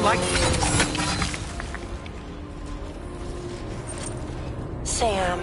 like... Sam.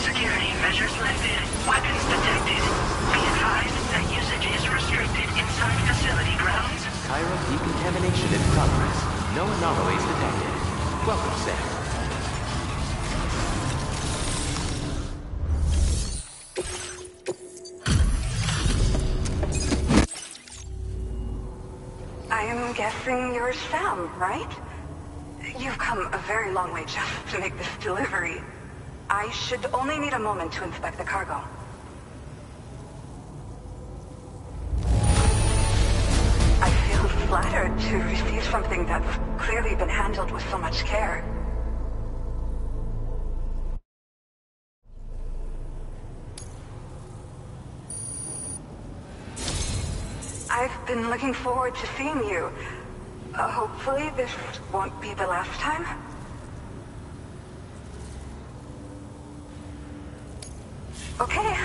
Security measures lifted. Weapons detected. Be advised that usage is restricted inside facility grounds. Chiral decontamination in progress. No anomalies detected. Welcome, Sam. I am guessing you're Sam, right? You've come a very long way just to make this delivery. I should only need a moment to inspect the cargo. I feel flattered to receive something that's clearly been handled with so much care. I've been looking forward to seeing you. Hopefully this won't be the last time. Okay.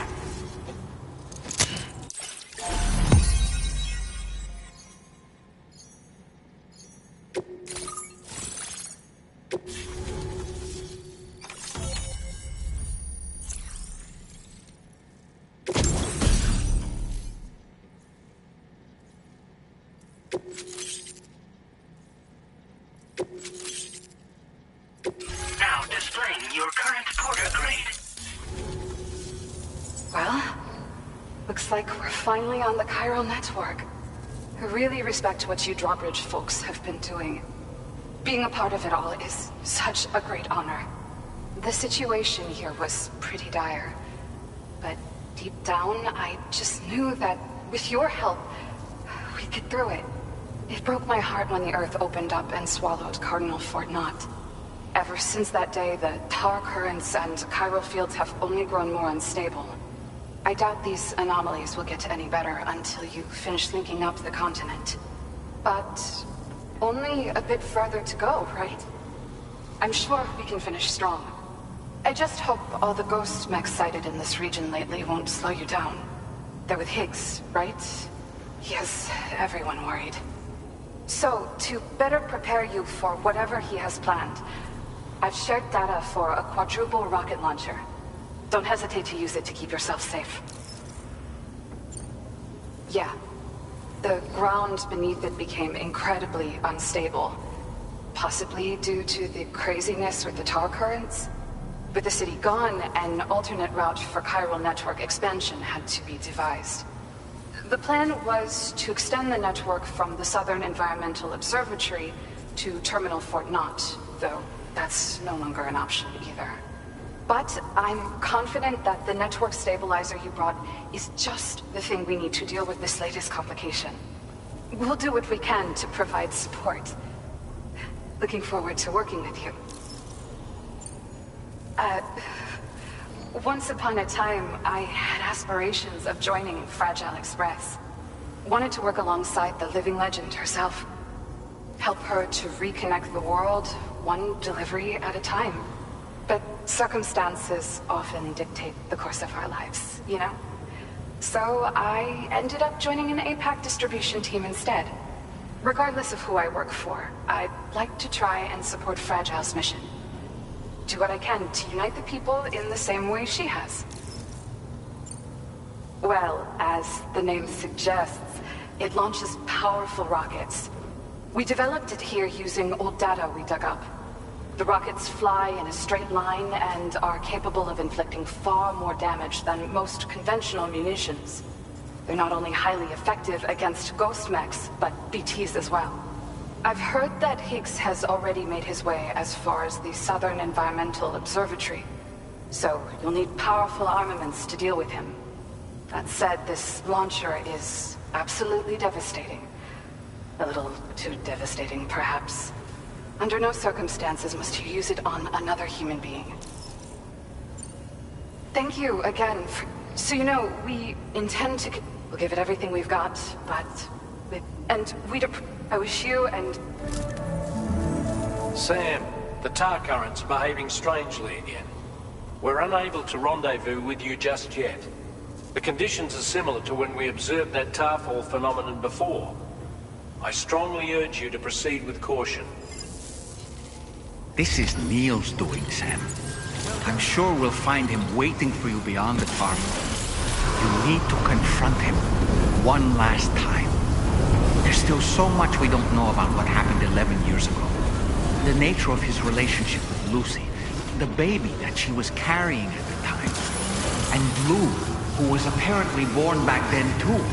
Now displaying your current porter grade. Well, looks like we're finally on the chiral network. I really respect what you drawbridge folks have been doing. Being a part of it all is such a great honor. The situation here was pretty dire, but deep down, I just knew that with your help, we'd get through it. It broke my heart when the Earth opened up and swallowed Cardinal Fort Knott. Ever since that day, the tar currents and chiral fields have only grown more unstable. I doubt these anomalies will get any better until you finish linking up the continent. But only a bit further to go, right? I'm sure we can finish strong. I just hope all the ghost mechs sighted in this region lately won't slow you down. They're with Higgs, right? He has everyone worried. So, to better prepare you for whatever he has planned, I've shared data for a quadruple rocket launcher. Don't hesitate to use it to keep yourself safe. Yeah. The ground beneath it became incredibly unstable. Possibly due to the craziness with the tar currents. With the city gone, an alternate route for chiral network expansion had to be devised. The plan was to extend the network from the Southern Environmental Observatory to Terminal Fort Knott, though that's no longer an option either. But I'm confident that the network stabilizer you brought is just the thing we need to deal with this latest complication. We'll do what we can to provide support. Looking forward to working with you. Once upon a time, I had aspirations of joining Fragile Express. Wanted to work alongside the living legend herself. Help her to reconnect the world, one delivery at a time. But circumstances often dictate the course of our lives, you know? So I ended up joining an APAC distribution team instead. Regardless of who I work for, I'd like to try and support Fragile's mission. Do what I can to unite the people in the same way she has. Well, as the name suggests, it launches powerful rockets. We developed it here using old data we dug up. The rockets fly in a straight line and are capable of inflicting far more damage than most conventional munitions. They're not only highly effective against ghost mechs, but BTs as well. I've heard that Higgs has already made his way as far as the Southern Environmental Observatory, so you'll need powerful armaments to deal with him. That said, this launcher is absolutely devastating. A little too devastating, perhaps. Under no circumstances must you use it on another human being. Thank you again. So you know, we intend to... We'll give it everything we've got, but... I wish you and... Sam, the tar current's behaving strangely again. We're unable to rendezvous with you just yet. The conditions are similar to when we observed that tarfall phenomenon before. I strongly urge you to proceed with caution. This is Neil's doing, Sam. I'm sure we'll find him waiting for you beyond the tarmac. You need to confront him one last time. There's still so much we don't know about what happened 11 years ago. The nature of his relationship with Lucy, the baby that she was carrying at the time, and Blue, who was apparently born back then too.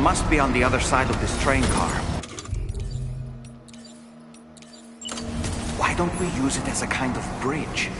Must be on the other side of this train car. Why don't we use it as a kind of bridge?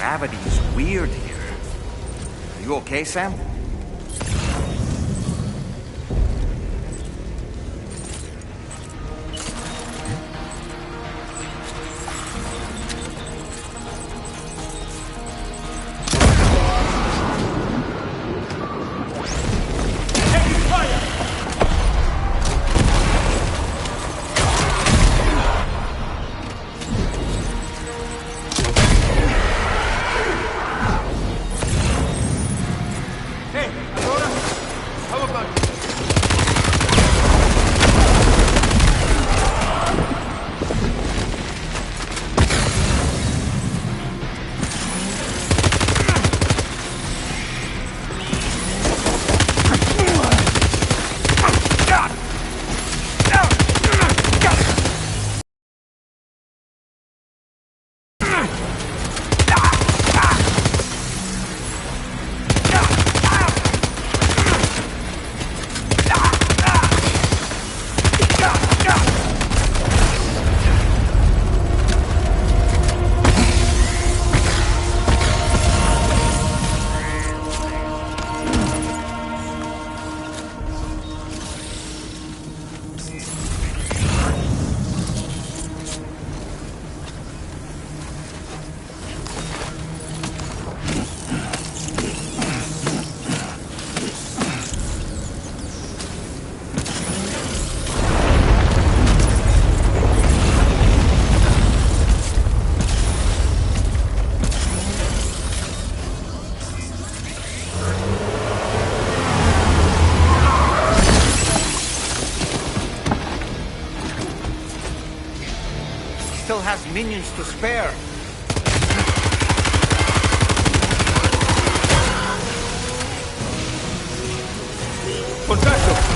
Gravity is weird here. Are you okay, Sam? Still has minions to spare. Contacto!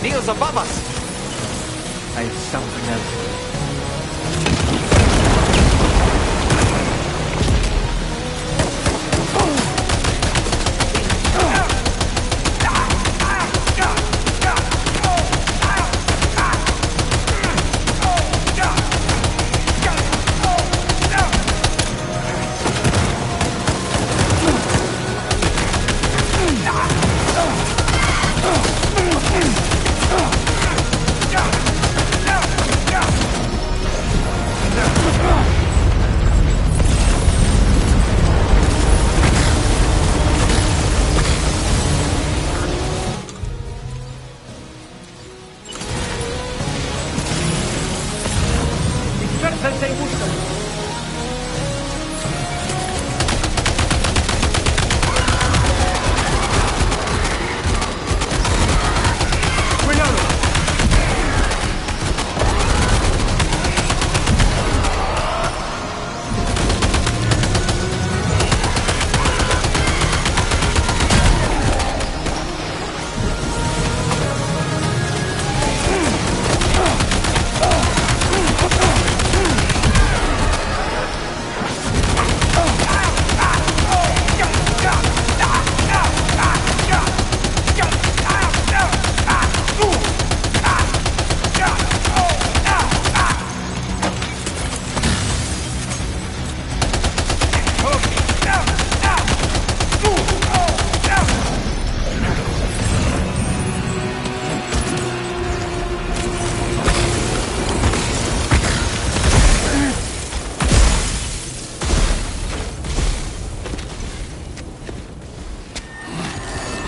Neil's above us! I have something else.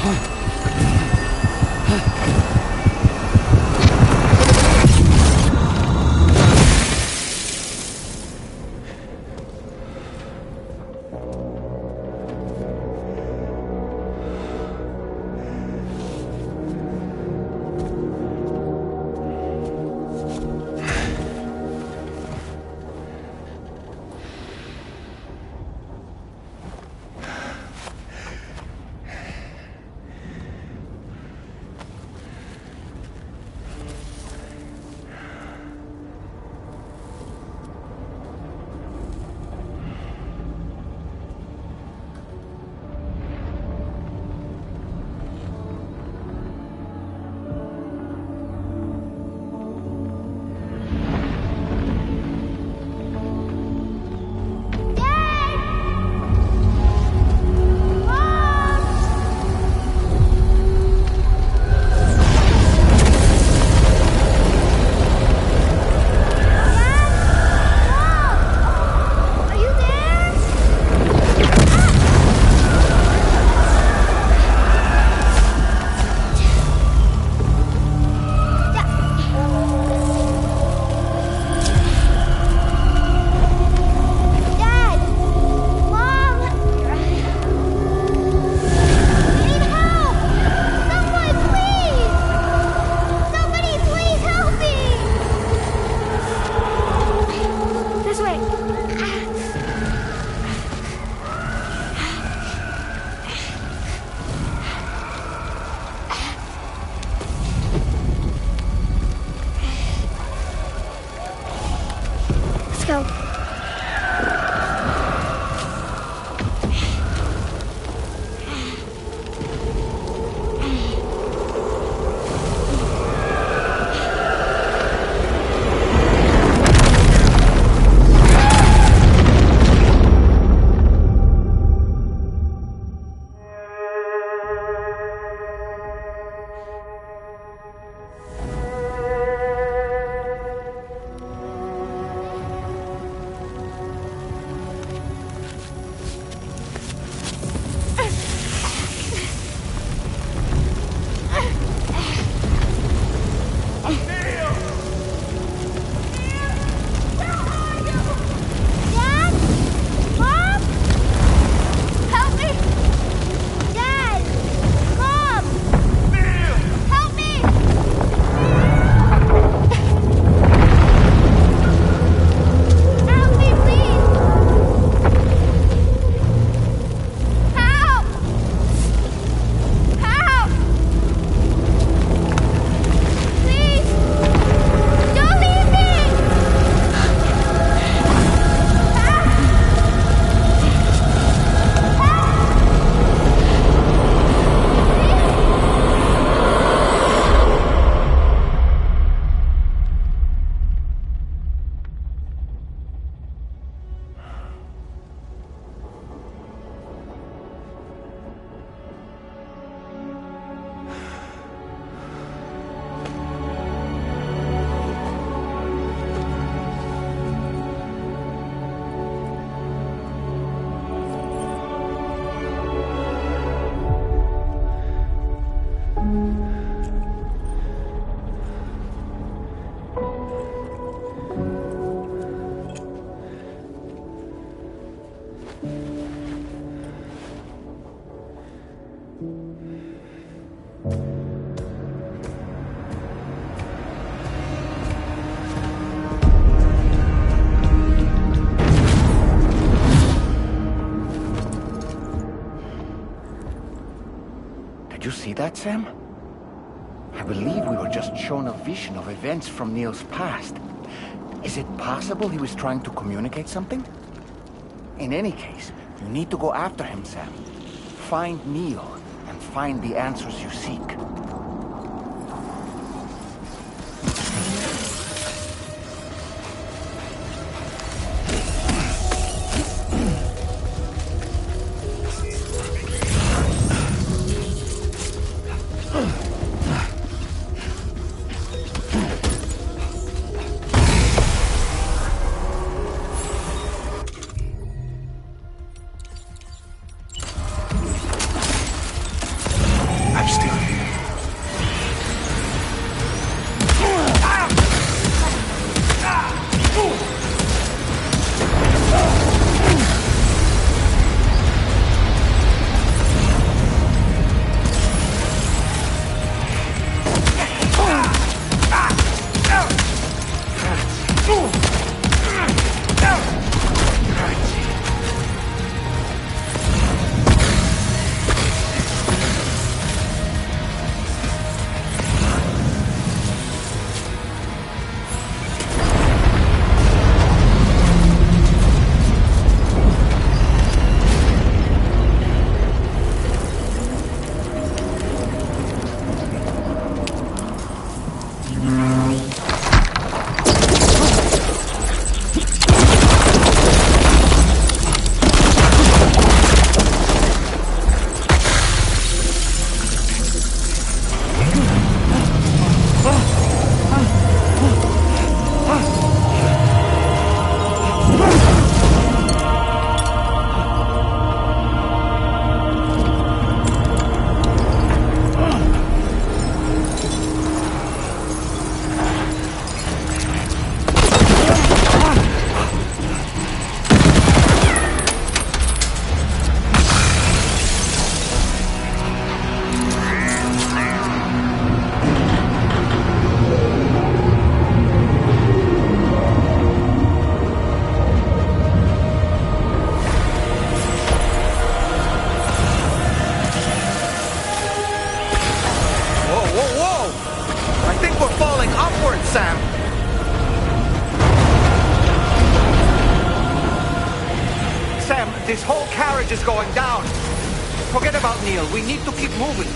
go. Did you see that, Sam? I believe we were just shown a vision of events from Neil's past. Is it possible he was trying to communicate something? In any case, you need to go after him, Sam. Find Neil, and find the answers you seek. Sam! Sam, this whole carriage is going down. Forget about Neil. We need to keep moving.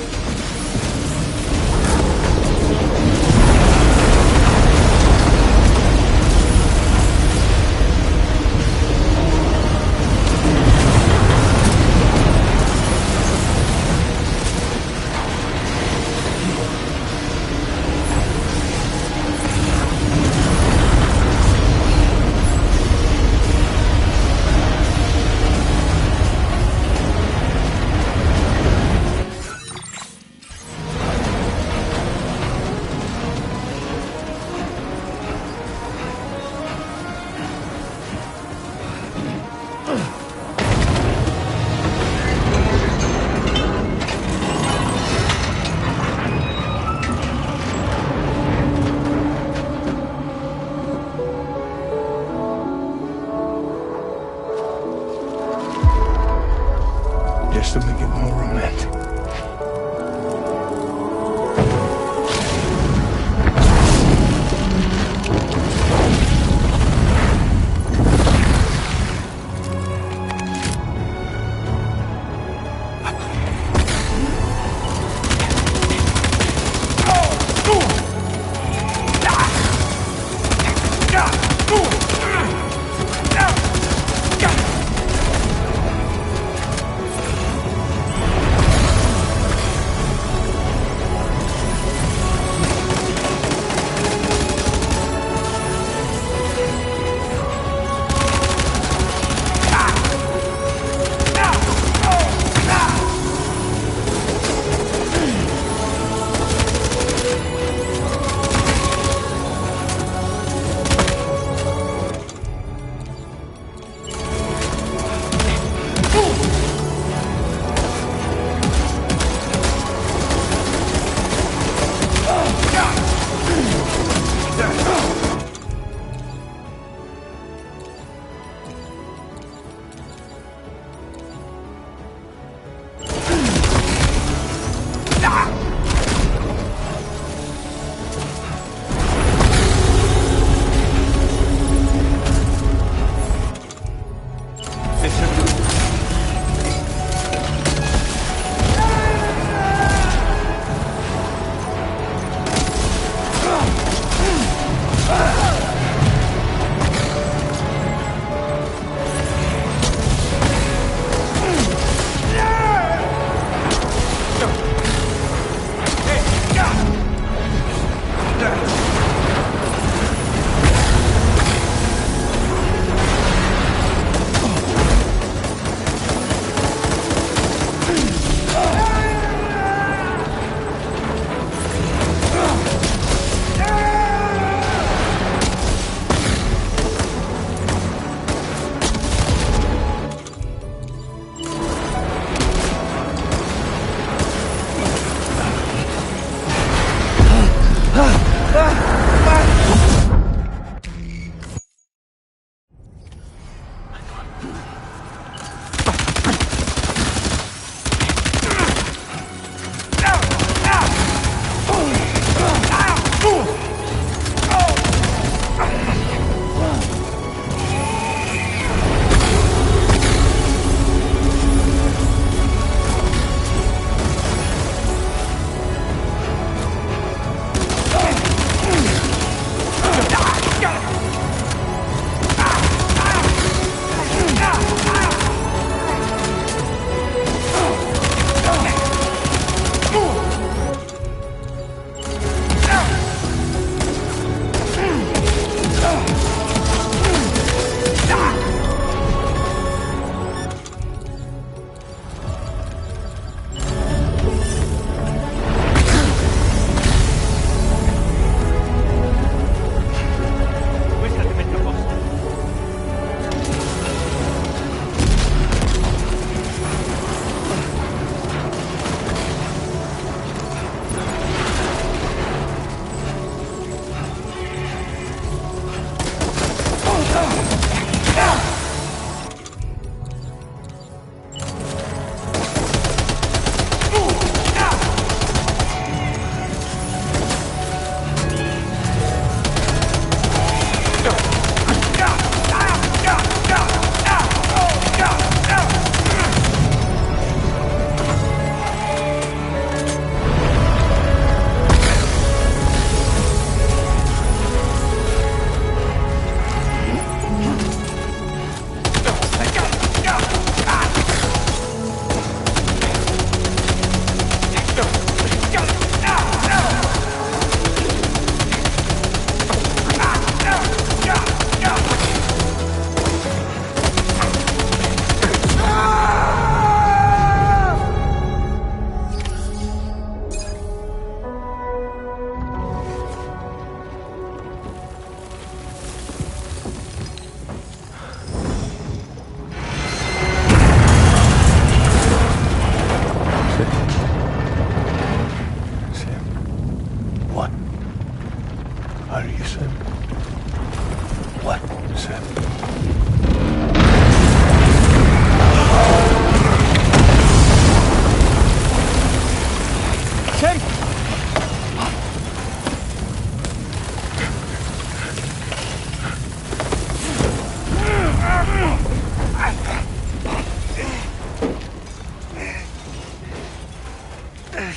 I'm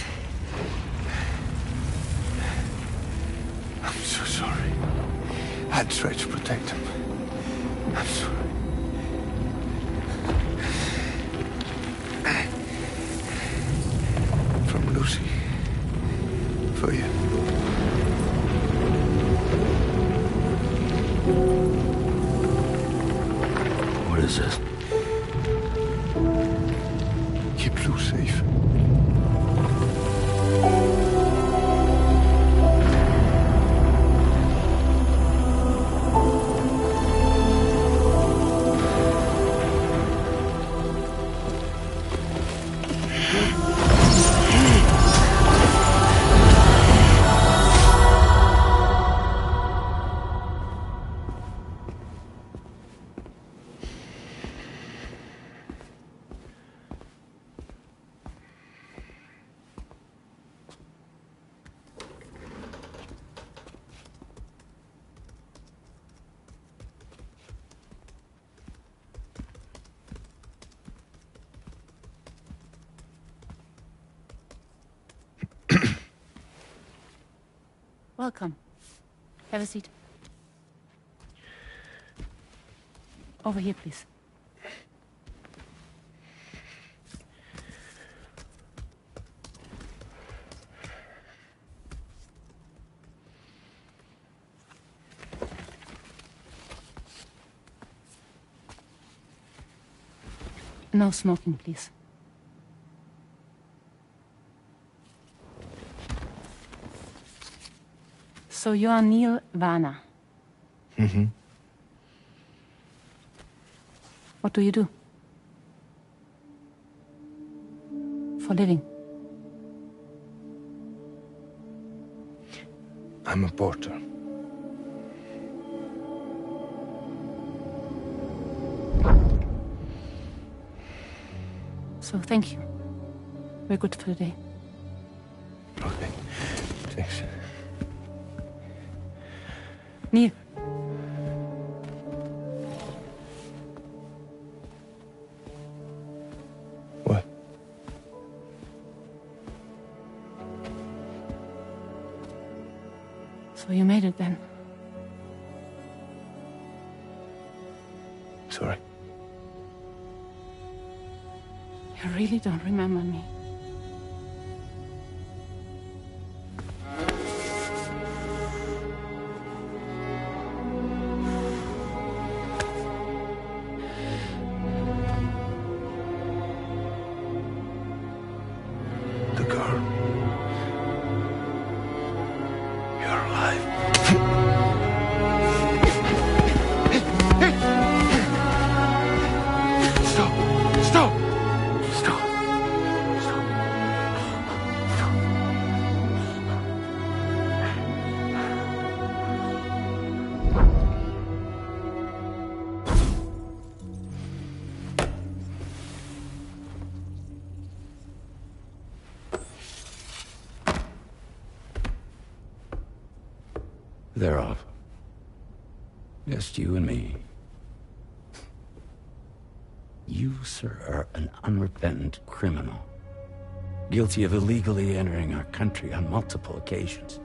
so sorry. I tried to protect him. I'm sorry. From Lucy. For you. What is this? Keep Lou safe. Welcome. Have a seat. Over here, please. No smoking, please. So you are Neil Varner. Mm-hmm. What do you do? For a living? I'm a porter. So thank you. We're good for the day. Okay. Thanks. Neil. What? So you made it then? Sorry. You really don't remember me. The girl. You're alive. Stop! Stop! Stop! Stop! They're off. Just you and me. You, sir, are an unrepentant criminal. Guilty of illegally entering our country on multiple occasions.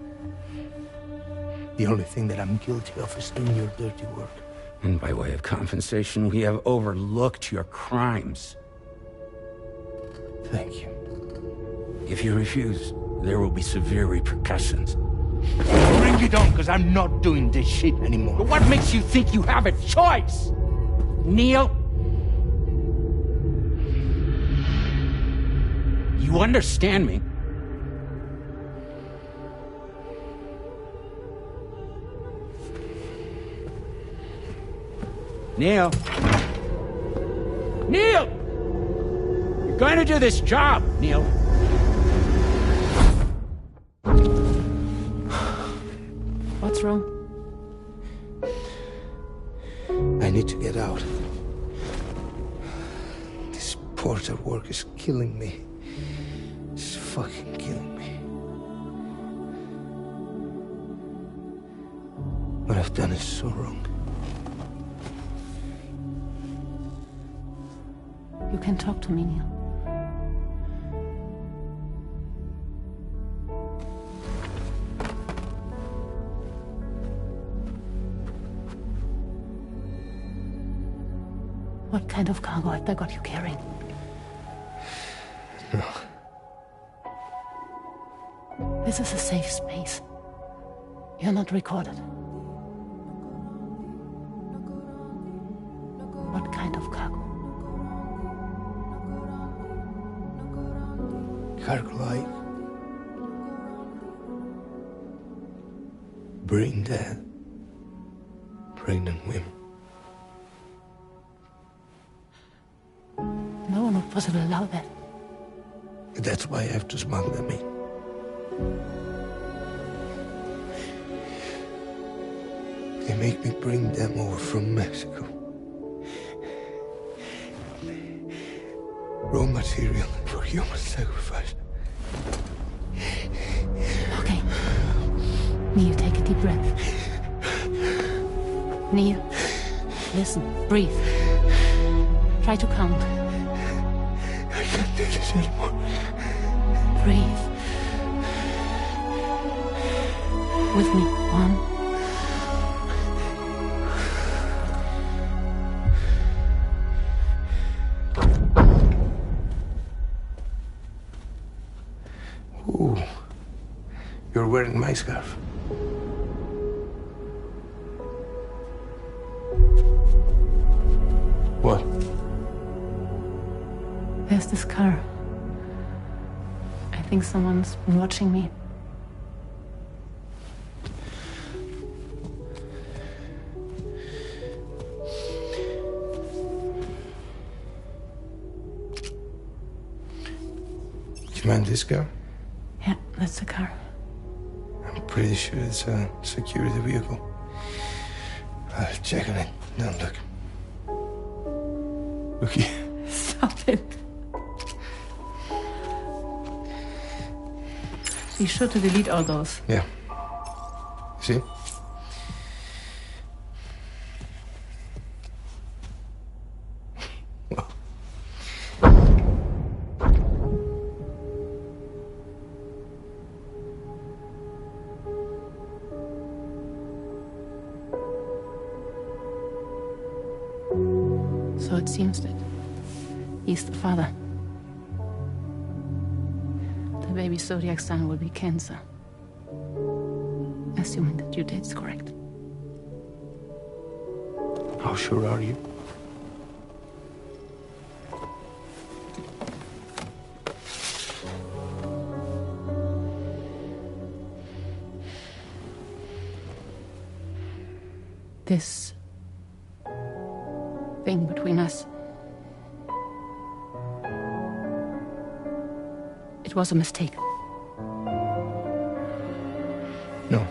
The only thing that I'm guilty of is doing your dirty work. And by way of compensation, we have overlooked your crimes. Thank you. If you refuse, there will be severe repercussions. Bring it on, because I'm not doing this shit anymore. But what makes you think you have a choice? Neil? You understand me? Neil? Neil! You're going to do this job, Neil. What's wrong? I need to get out. This porter work is killing me. It's fucking killing me. What I've done is so wrong. You can talk to me, Neil. What kind of cargo have they got you carrying? No. This is a safe space. You're not recorded. What kind of cargo? Cargo light. Brain dead. Pregnant women. No one would possibly allow that. That's why I have to smuggle them in. They make me bring them over from Mexico. Raw material for human sacrifice. Okay. Neil, take a deep breath. Neil, listen, breathe. Try to count. I can't do this anymore. Breathe. With me. 1. Ooh. You're wearing my scarf. What? There's this car. I think someone's been watching me. You mind this car? Yeah, that's the car. I'm pretty sure it's a security vehicle. I'll check on it. Now look. Look here. Stop it. Be sure to delete all those. Yeah. See? So it seems that he's the father. The baby zodiac sign will be Cancer. Assuming the due date's correct. How sure are you? This thing between us. It was a mistake. No.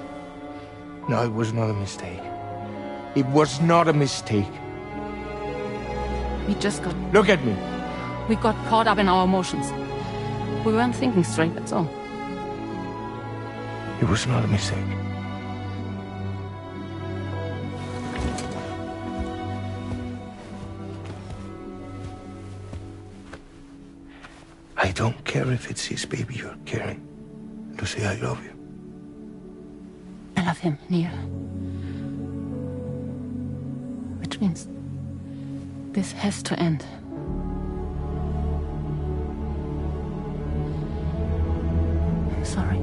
No, it was not a mistake. It was not a mistake. We just got... Look at me. We got caught up in our emotions. We weren't thinking straight, that's all. It was not a mistake. I don't care if it's his baby you're carrying. Lucy, I love you. I love him, Neil. Which means this has to end. I'm sorry.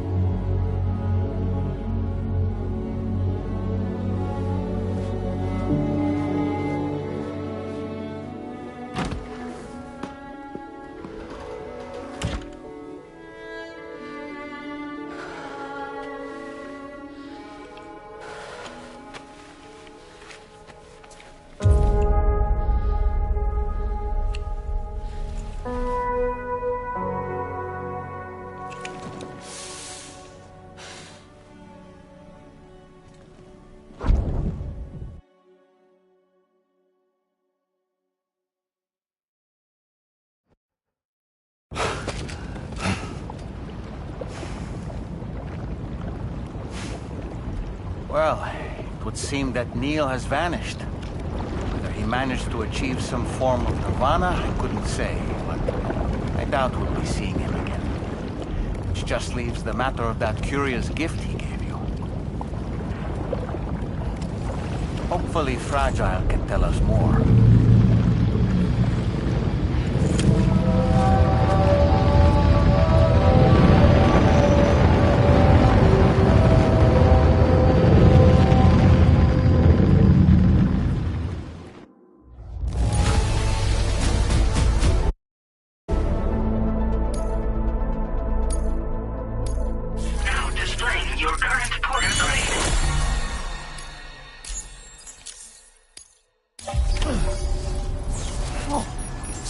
Well, it would seem that Neil has vanished. Whether he managed to achieve some form of nirvana, I couldn't say, but I doubt we'll be seeing him again. Which just leaves the matter of that curious gift he gave you. Hopefully Fragile can tell us more.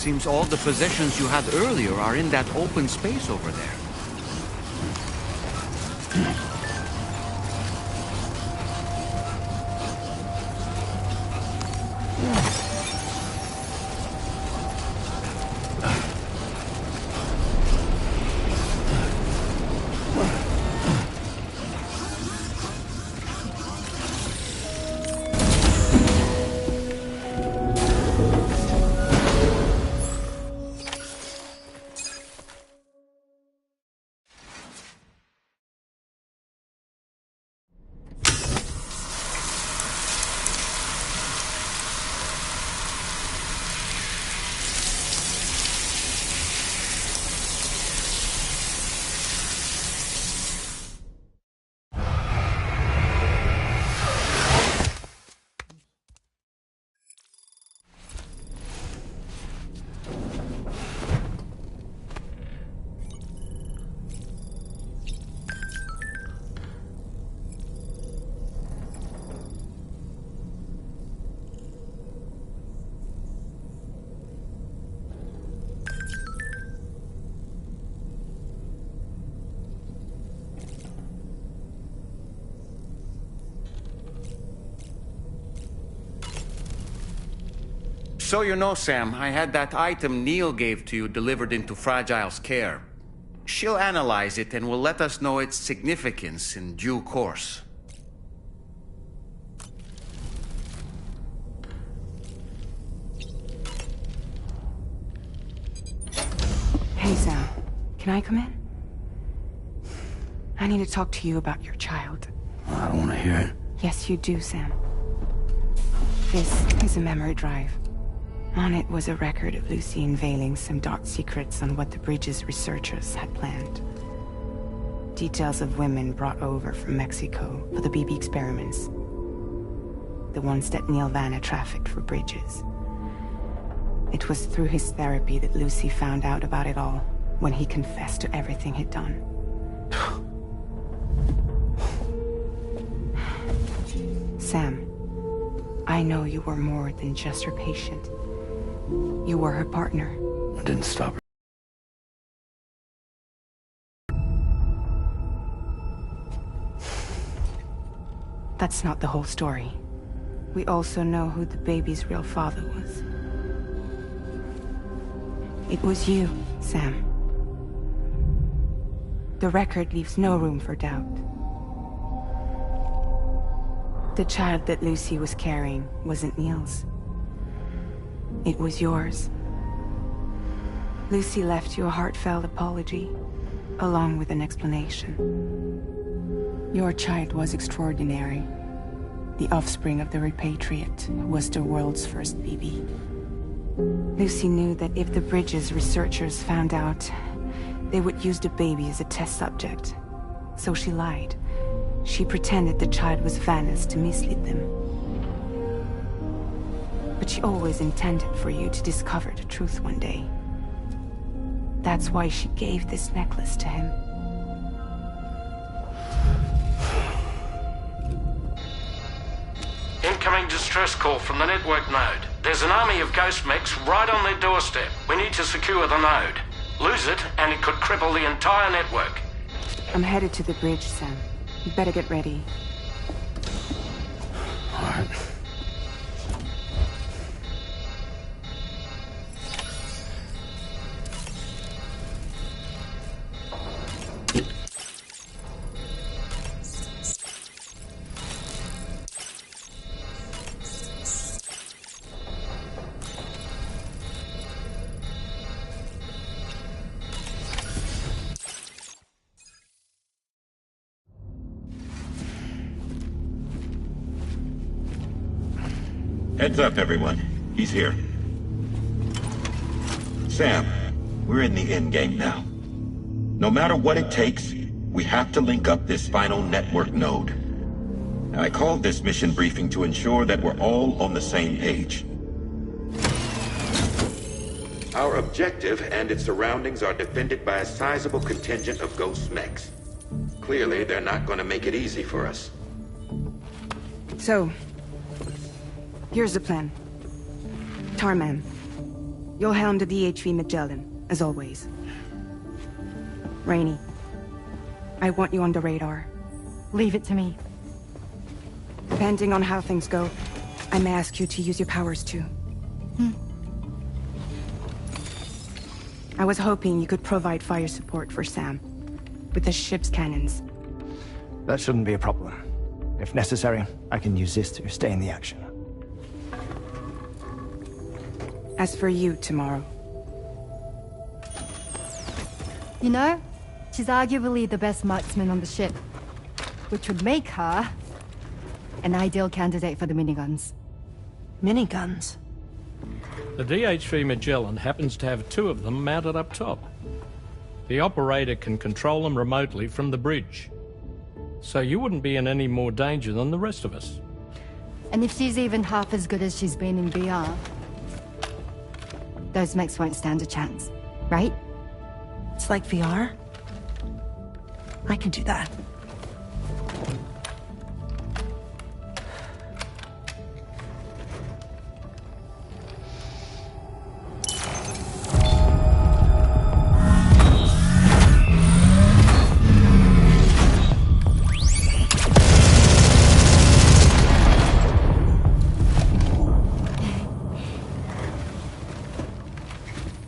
Seems all the possessions you had earlier are in that open space over there. So you know, Sam, I had that item Neil gave to you delivered into Fragile's care. She'll analyze it and will let us know its significance in due course. Hey, Sam. Can I come in? I need to talk to you about your child. I don't want to hear it. Yes, you do, Sam. This is a memory drive. On it was a record of Lucy unveiling some dark secrets on what the Bridges researchers had planned. Details of women brought over from Mexico for the BB experiments. The ones that Neil Vanna trafficked for Bridges. It was through his therapy that Lucy found out about it all, when he confessed to everything he'd done. Sam, I know you were more than just her patient. You were her partner. I didn't stop her. That's not the whole story. We also know who the baby's real father was. It was you, Sam. The record leaves no room for doubt. The child that Lucy was carrying wasn't Neil's. It was yours. Lucy left you a heartfelt apology, along with an explanation. Your child was extraordinary. The offspring of the repatriate, who was the world's first BB. Lucy knew that if the Bridges researchers found out, they would use the baby as a test subject. So she lied. She pretended the child was Vanna's to mislead them. But she always intended for you to discover the truth one day. That's why she gave this necklace to him. Incoming distress call from the network node. There's an army of ghost mechs right on their doorstep. We need to secure the node. Lose it, and it could cripple the entire network. I'm headed to the bridge, Sam. You better get ready. All right. Heads up, everyone. He's here. Sam, we're in the endgame now. No matter what it takes, we have to link up this final network node. I called this mission briefing to ensure that we're all on the same page. Our objective and its surroundings are defended by a sizable contingent of ghost mechs. Clearly, they're not going to make it easy for us. So, here's the plan. Tarman, You'll helm the DHV Magellan, as always. Rainey, I want you on the radar. Leave it to me. Depending on how things go, I may ask you to use your powers too. I was hoping you could provide fire support for Sam, with the ship's cannons. That shouldn't be a problem. If necessary, I can use this to stay in the action. As for you, tomorrow. You know, she's arguably the best marksman on the ship, which would make her an ideal candidate for the miniguns. Miniguns? The DHV Magellan happens to have 2 of them mounted up top. The operator can control them remotely from the bridge. So you wouldn't be in any more danger than the rest of us. And if she's even half as good as she's been in VR, those mechs won't stand a chance, right? It's like VR? I can do that.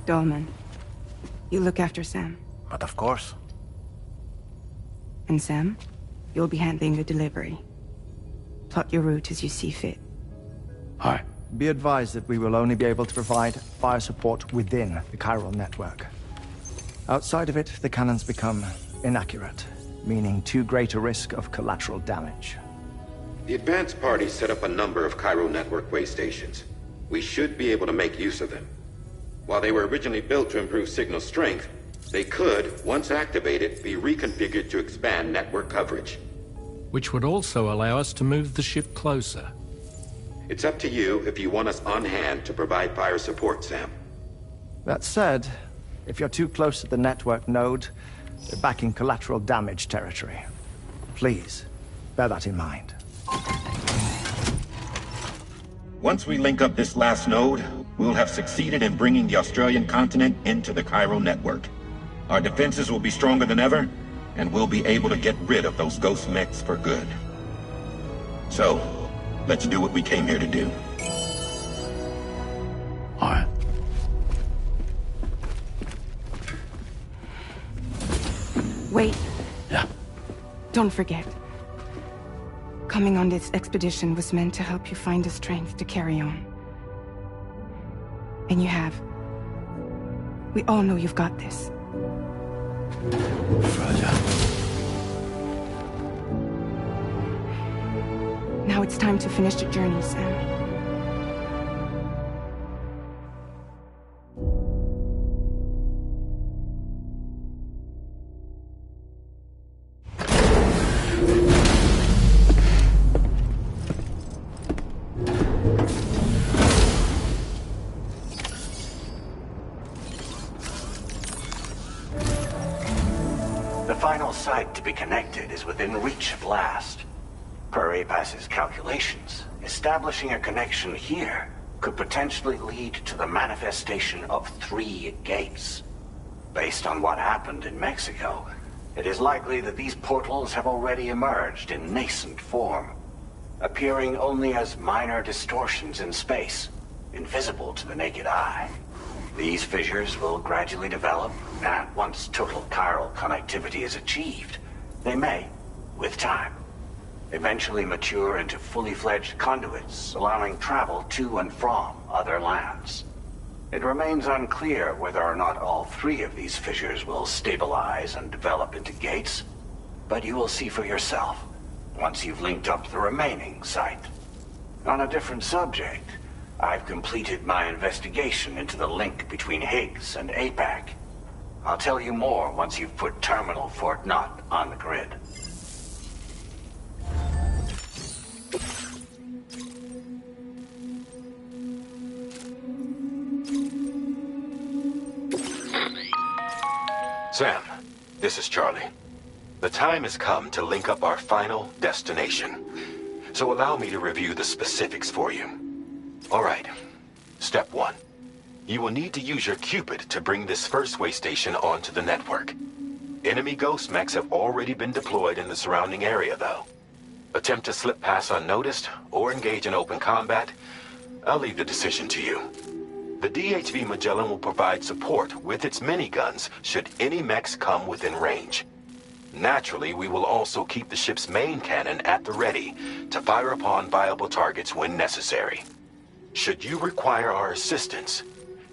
Dolman, you look after Sam. But of course. And Sam, you'll be handling the delivery. Plot your route as you see fit. Aye. Be advised that we will only be able to provide fire support within the chiral network. Outside of it, the cannons become inaccurate, meaning too great a risk of collateral damage. The advanced party set up a number of chiral network way stations. We should be able to make use of them. While they were originally built to improve signal strength, they could, once activated, be reconfigured to expand network coverage. Which would also allow us to move the ship closer. It's up to you if you want us on hand to provide fire support, Sam. That said, if you're too close to the network node, you're back in collateral damage territory. Please, bear that in mind. Once we link up this last node, we'll have succeeded in bringing the Australian continent into the chiral network. Our defenses will be stronger than ever, and we'll be able to get rid of those ghost mechs for good. So, let's do what we came here to do. All right. Wait. Yeah. Don't forget. Coming on this expedition was meant to help you find the strength to carry on. And you have. We all know you've got this. Roger. Now it's time to finish the journey, Sam. The final site to be connected is within reach at last. Per APAS's calculations, establishing a connection here could potentially lead to the manifestation of 3 gates. Based on what happened in Mexico, it is likely that these portals have already emerged in nascent form, appearing only as minor distortions in space, invisible to the naked eye. These fissures will gradually develop, and once total chiral connectivity is achieved, they may, with time, eventually mature into fully fledged conduits, allowing travel to and from other lands. It remains unclear whether or not all 3 of these fissures will stabilize and develop into gates, but you will see for yourself once you've linked up the remaining site. On a different subject, I've completed my investigation into the link between Higgs and APAC. I'll tell you more once you've put Terminal Fort Knott on the grid. Sam, this is Charlie. The time has come to link up our final destination. So allow me to review the specifics for you. All right. Step 1. You will need to use your Cupid to bring this first way station onto the network. Enemy ghost mechs have already been deployed in the surrounding area, though. Attempt to slip past unnoticed or engage in open combat, I'll leave the decision to you. The DHV Magellan will provide support with its miniguns should any mechs come within range. Naturally, we will also keep the ship's main cannon at the ready to fire upon viable targets when necessary. Should you require our assistance,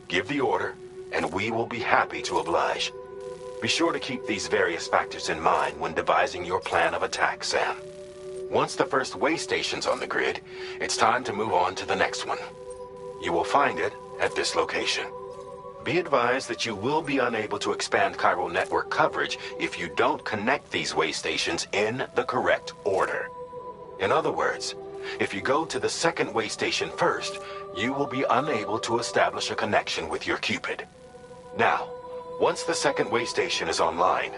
give the order, and we will be happy to oblige. Be sure to keep these various factors in mind when devising your plan of attack, Sam. Once the first way station's on the grid, it's time to move on to the next one. You will find it at this location. Be advised that you will be unable to expand chiral network coverage if you don't connect these way stations in the correct order. In other words, if you go to the second way station first, you will be unable to establish a connection with your Cupid. Now, once the second way station is online,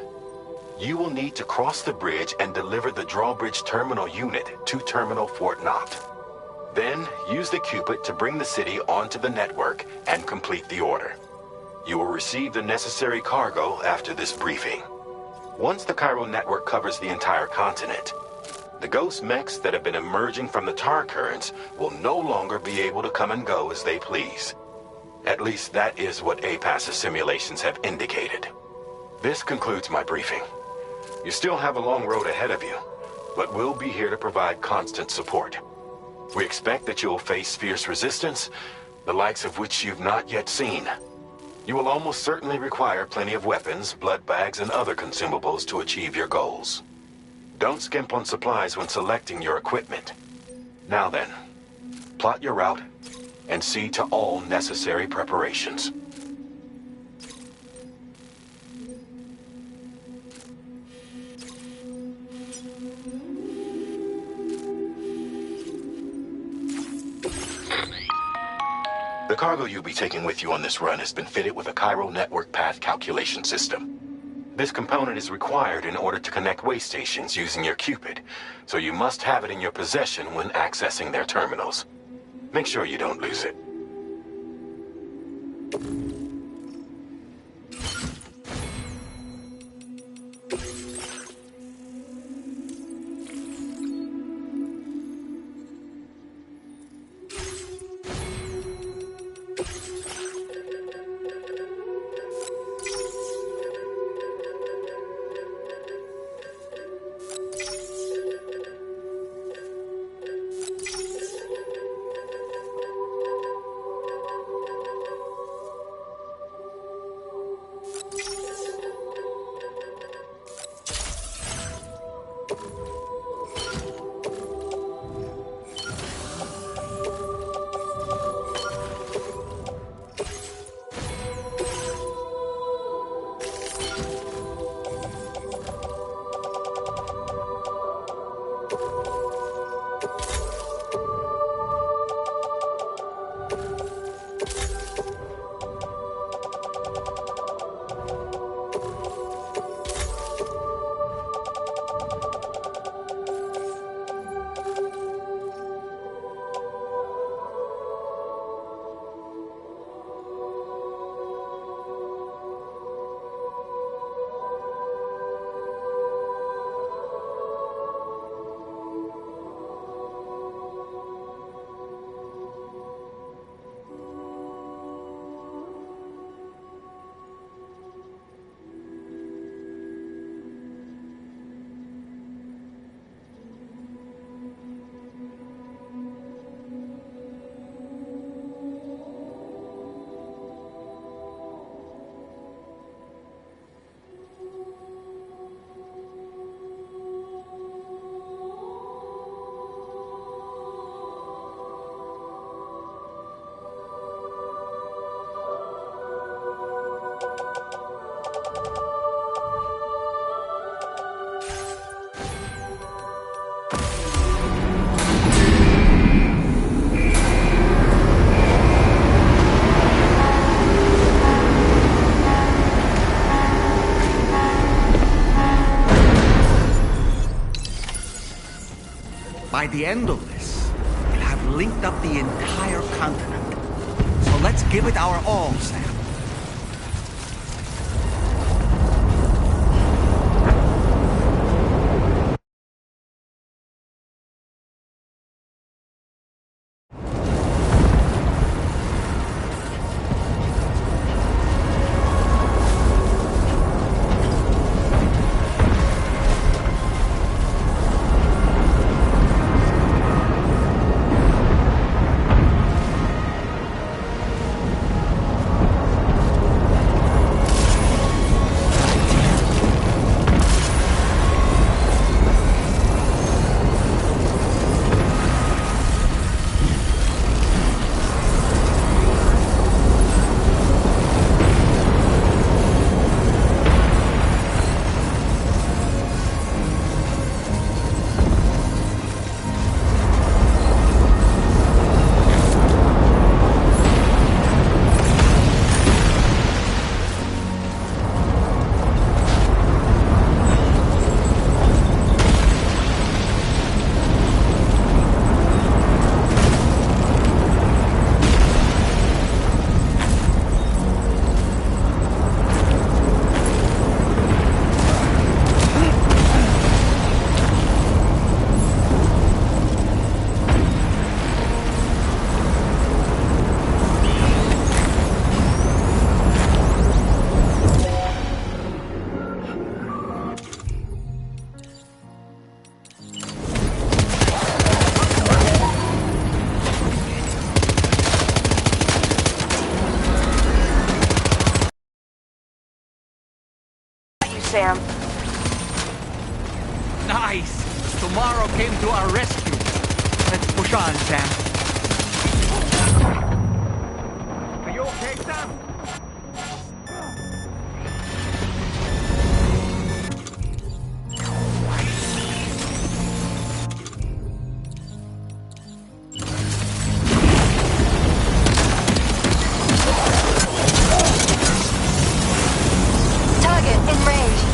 you will need to cross the bridge and deliver the drawbridge terminal unit to Terminal Fort Knott. Then, use the Cupid to bring the city onto the network and complete the order. You will receive the necessary cargo after this briefing. Once the chiral network covers the entire continent, the ghost mechs that have been emerging from the tar currents will no longer be able to come and go as they please. At least that is what APAS's simulations have indicated. This concludes my briefing. You still have a long road ahead of you, but we'll be here to provide constant support. We expect that you will face fierce resistance, the likes of which you've not yet seen. You will almost certainly require plenty of weapons, blood bags, and other consumables to achieve your goals. Don't skimp on supplies when selecting your equipment. Now then, plot your route and see to all necessary preparations. The cargo you'll be taking with you on this run has been fitted with a chiral network path calculation system. This component is required in order to connect way stations using your Cupid, so you must have it in your possession when accessing their terminals. Make sure you don't lose it. By the end of this, we'll have linked up the entire continent. So let's give it our all, Sam. Sam. Nice! Tomorrow came to our rescue. Let's push on, Sam. Are you okay, Sam? Target in range.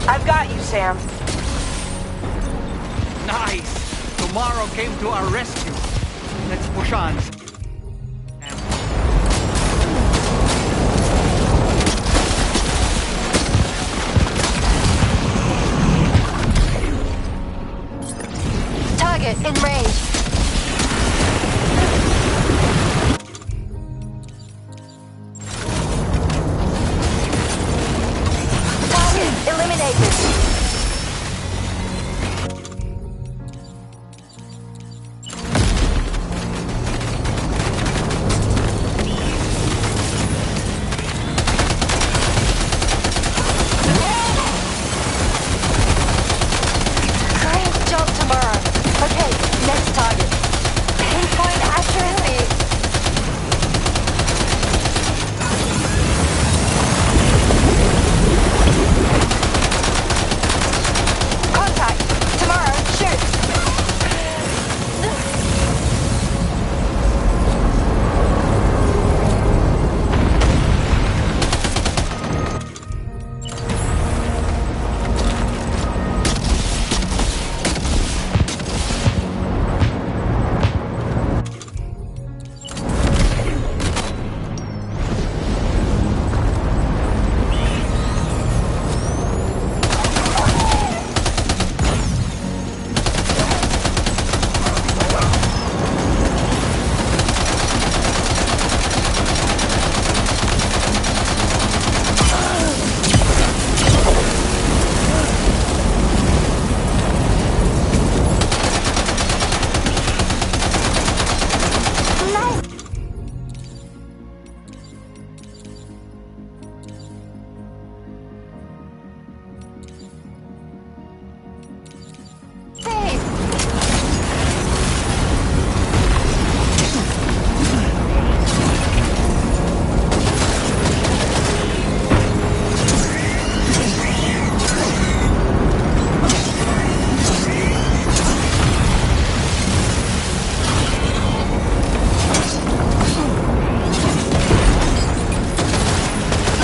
I've got you, Sam. Nice! Tomorrow came to our rescue. Let's push on. Target in range. Target eliminated. Great job tomorrow. Okay, next target. Pinpoint accuracy. Contact. Tomorrow, shoot.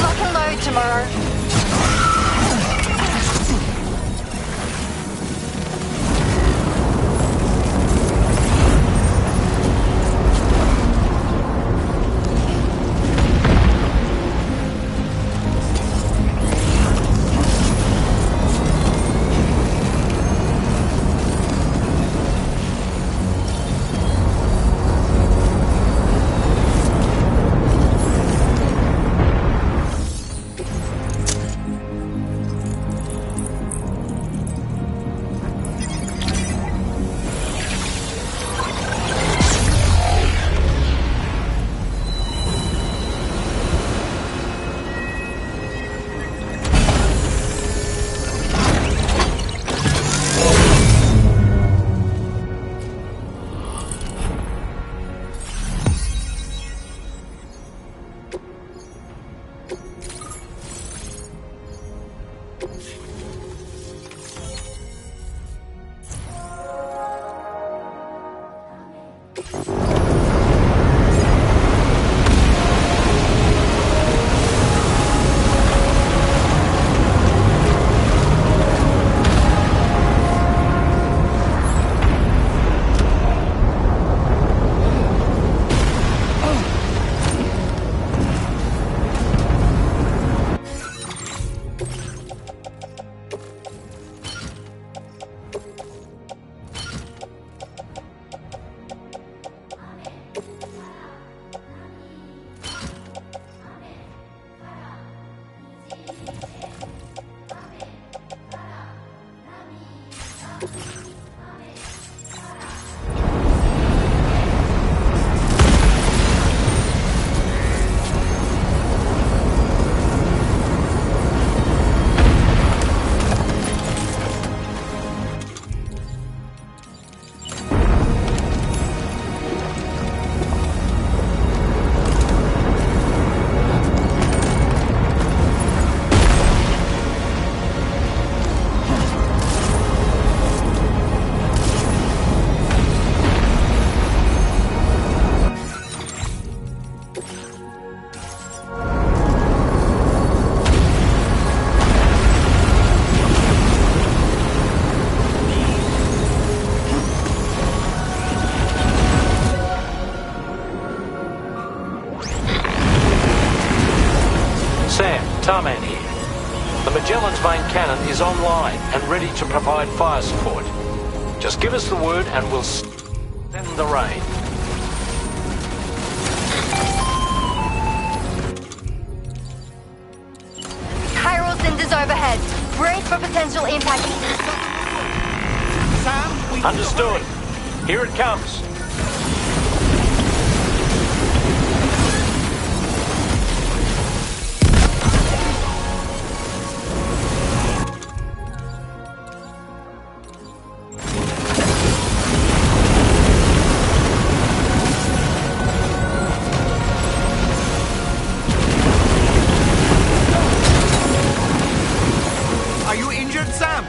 Lock and load tomorrow. is online and ready to provide fire support. Just give us the word and we'll send the rain. Chiral cinders overhead. Brace for potential impact. Sam, understood. Here it comes. Are you injured, Sam?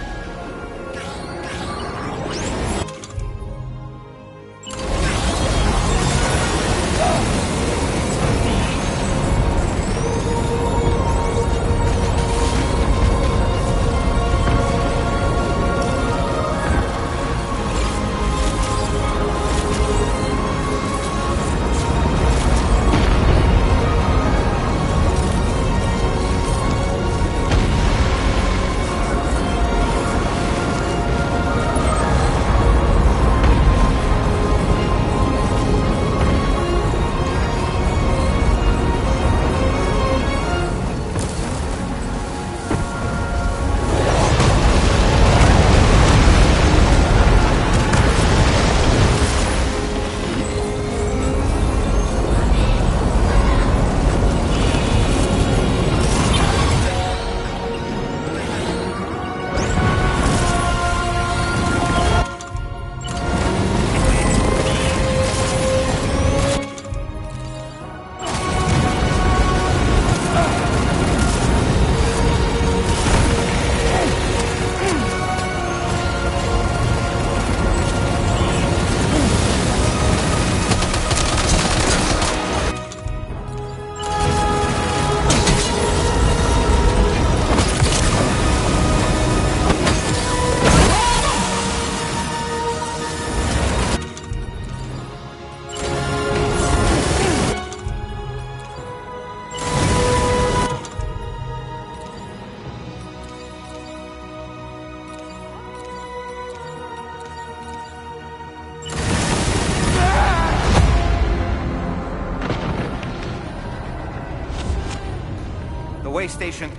The way station.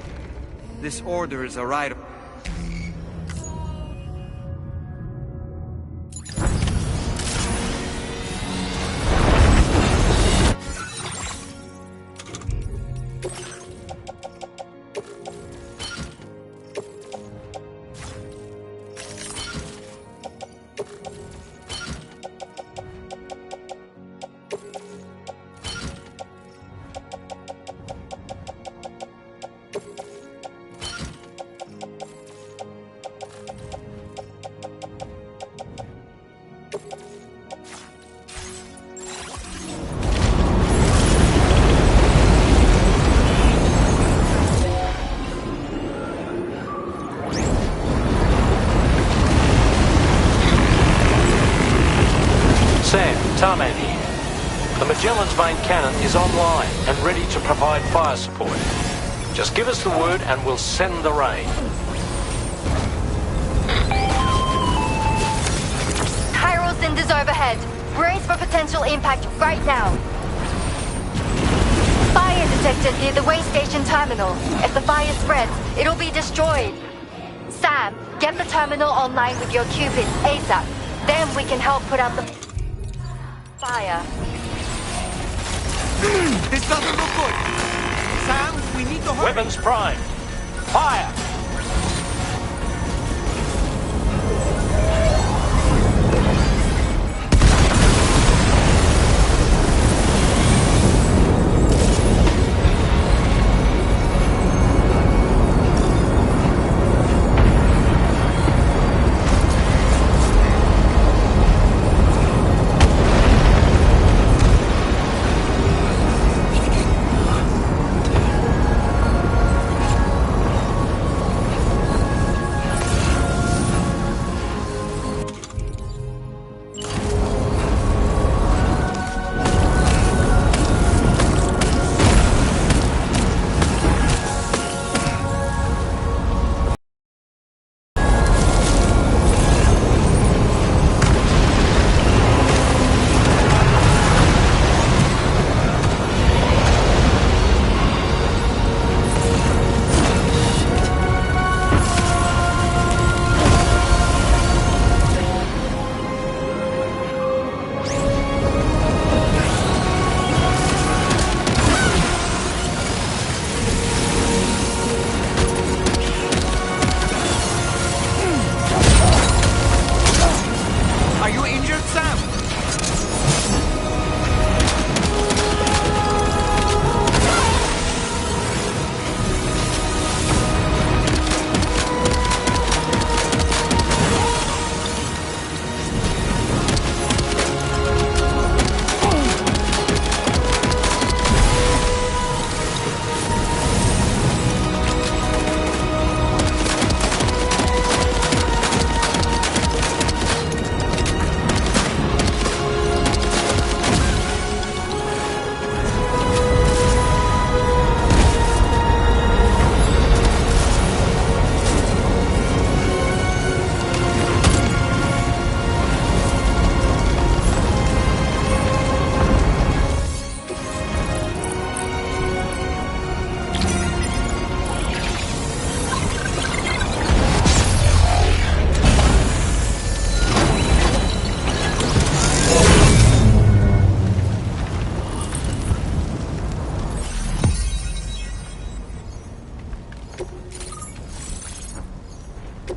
This order is a right. Tarman here. The Magellan's main cannon is online and ready to provide fire support. Just give us the word and we'll send the rain. Chiral cinders overhead. Brace for potential impact right now. Fire detected near the way station terminal. If the fire spreads, it'll be destroyed. Sam, get the terminal online with your Cupid ASAP. Then we can help put out the fire. This doesn't look good. Sam, we need to hurry. Weapons prime. Fire! The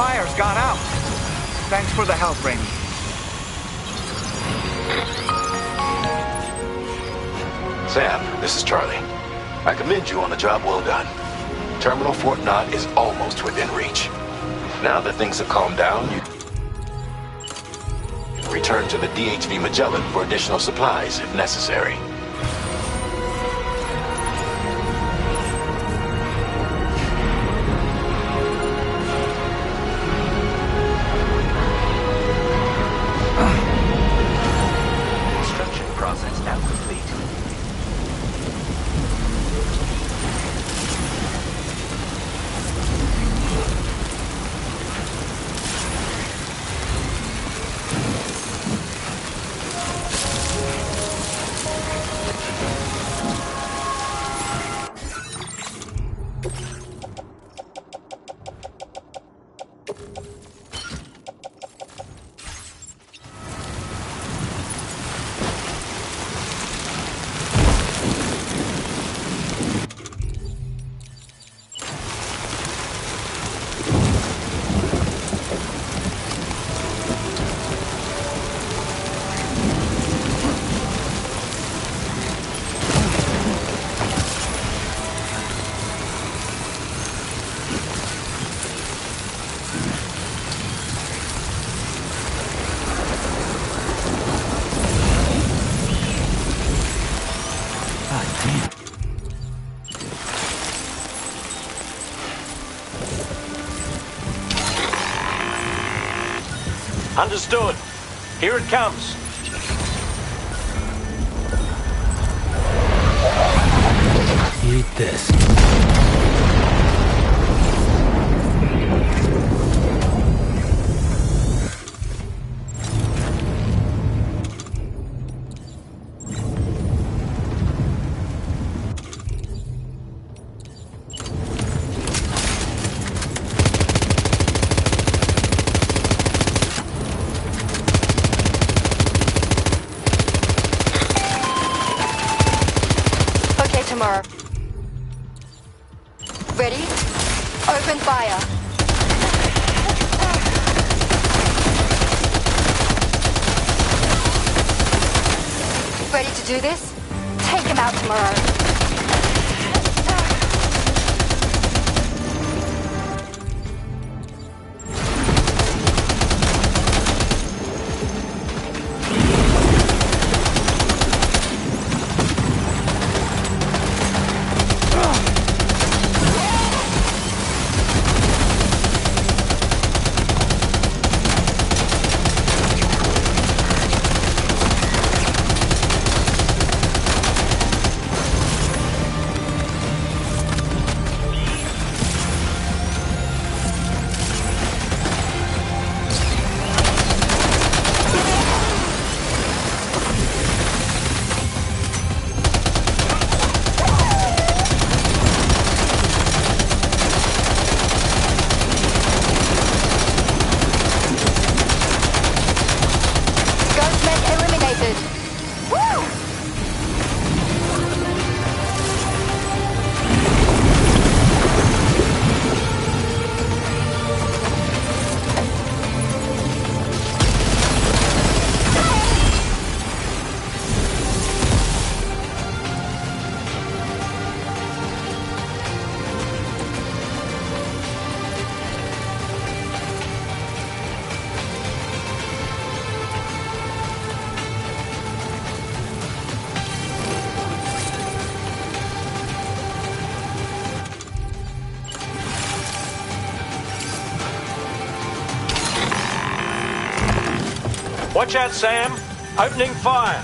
fire's gone out. Thanks for the help, Rainy. Sam, this is Charlie. I commend you on the job well done. Terminal Fort Knott is almost within reach. Now that things have calmed down, you can return to the DHV Magellan for additional supplies if necessary. Construction process now complete. Understood. Here it comes. Eat this. Tomorrow. Ready? Open fire. Ready to do this? Take him out tomorrow. Watch out, Sam. Opening fire.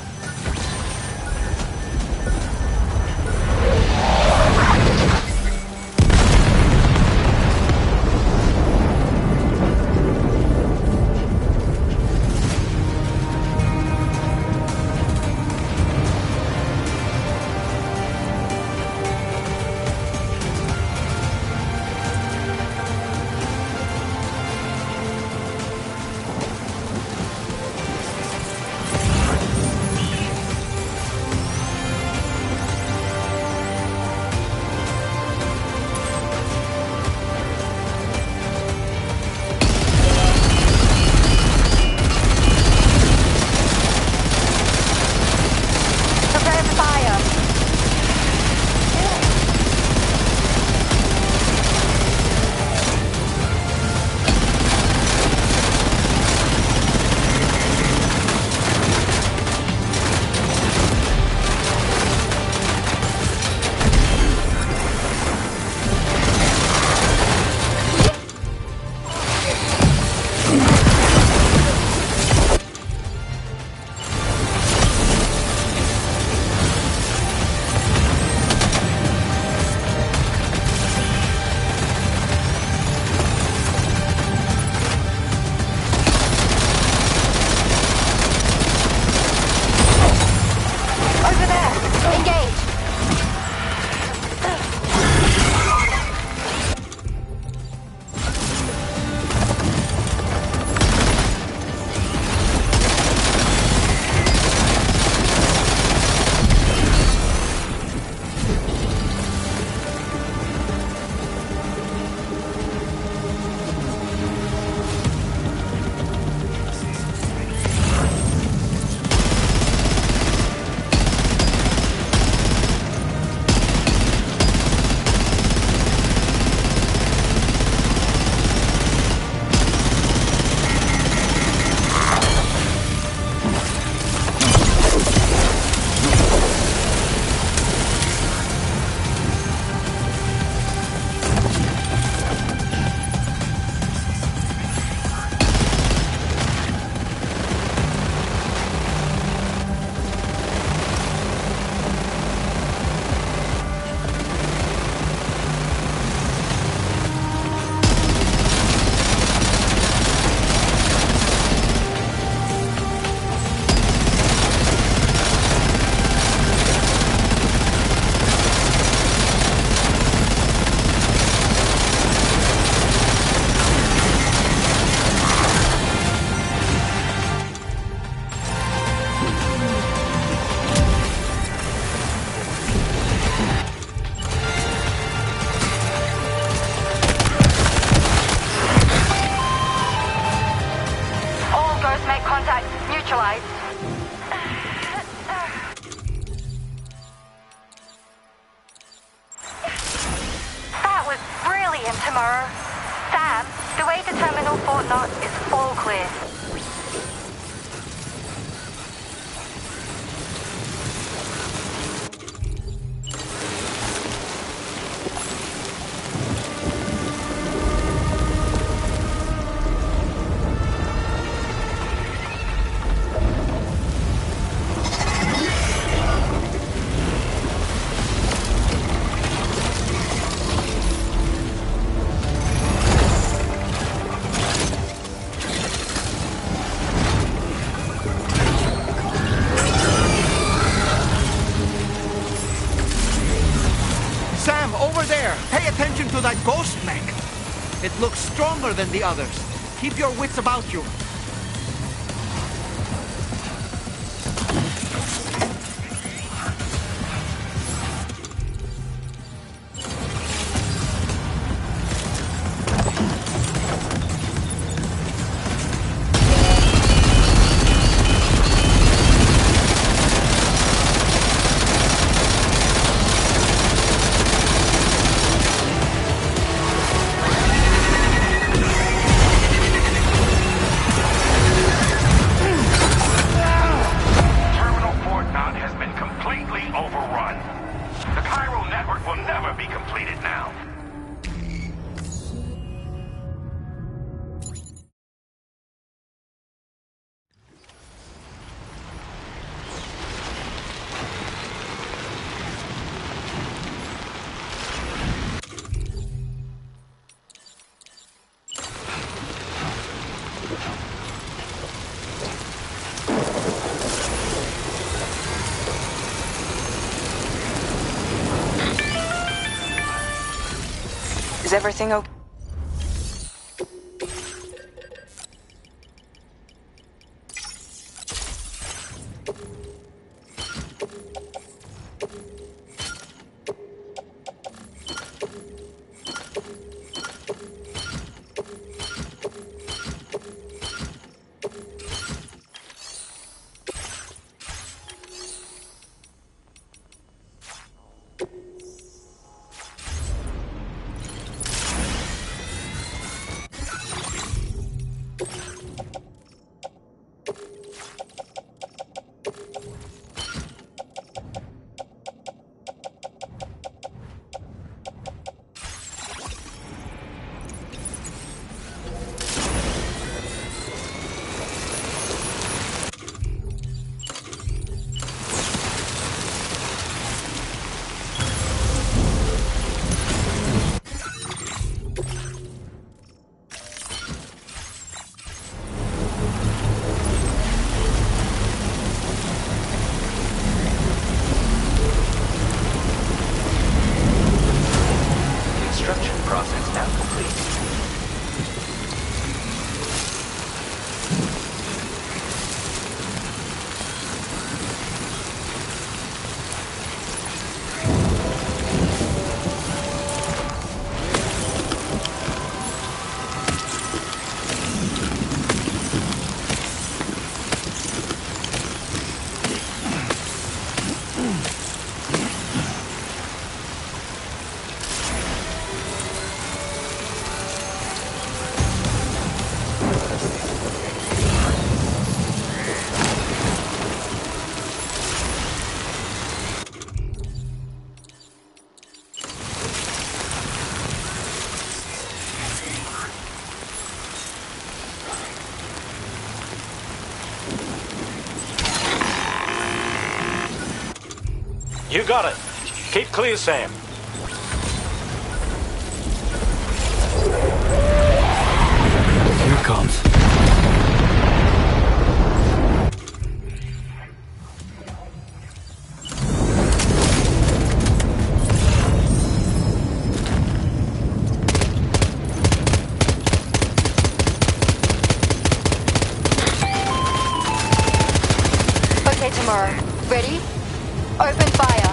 That was brilliant, Tomorrow. Sam, the way to Terminal Fort Knott is all clear. Pay attention to that ghost mech. It looks stronger than the others. Keep your wits about you. Is everything okay? Construction process now complete. You got it. Keep clear, Sam. Here it comes. Okay, tomorrow. Ready? Open fire.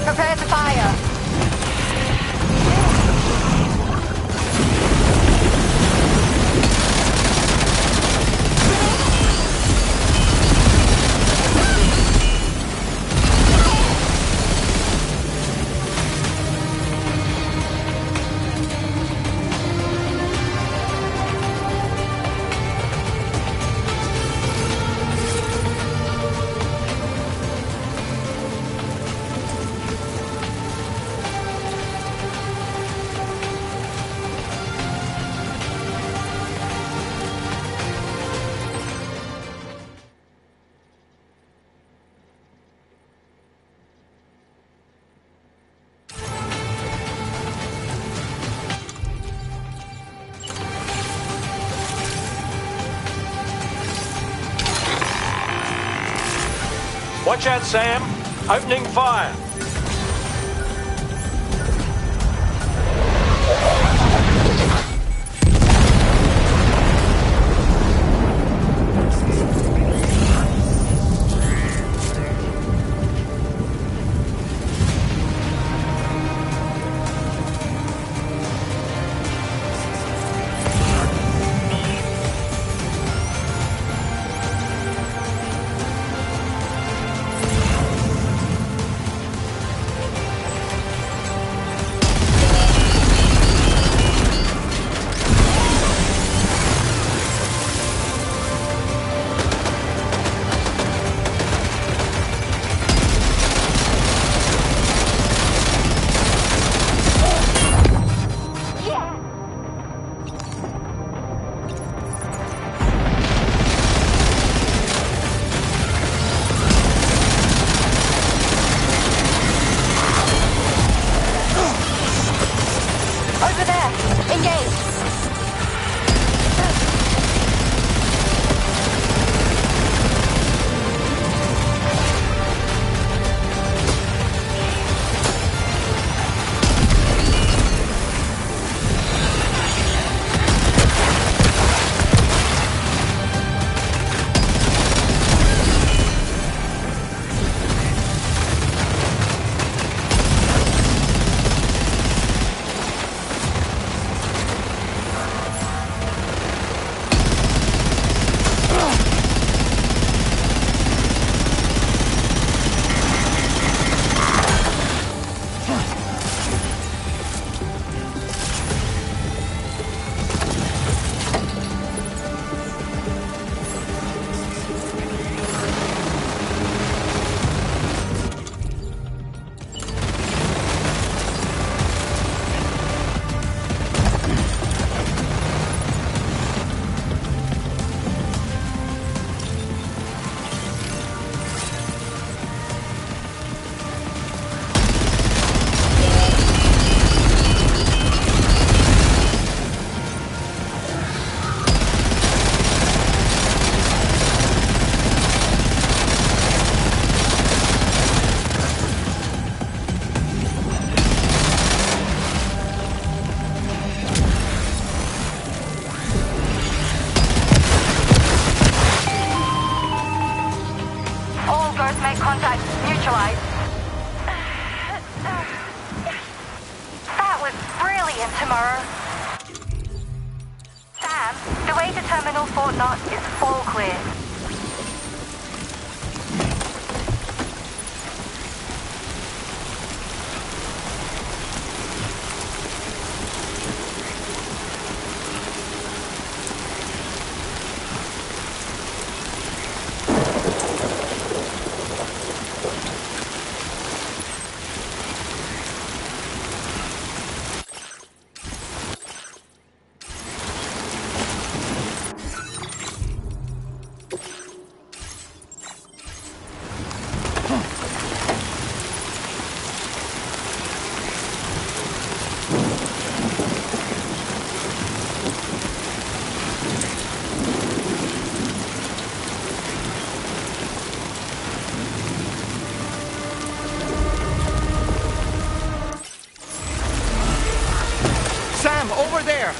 Prepare to fire. Watch out, Sam. Opening fire.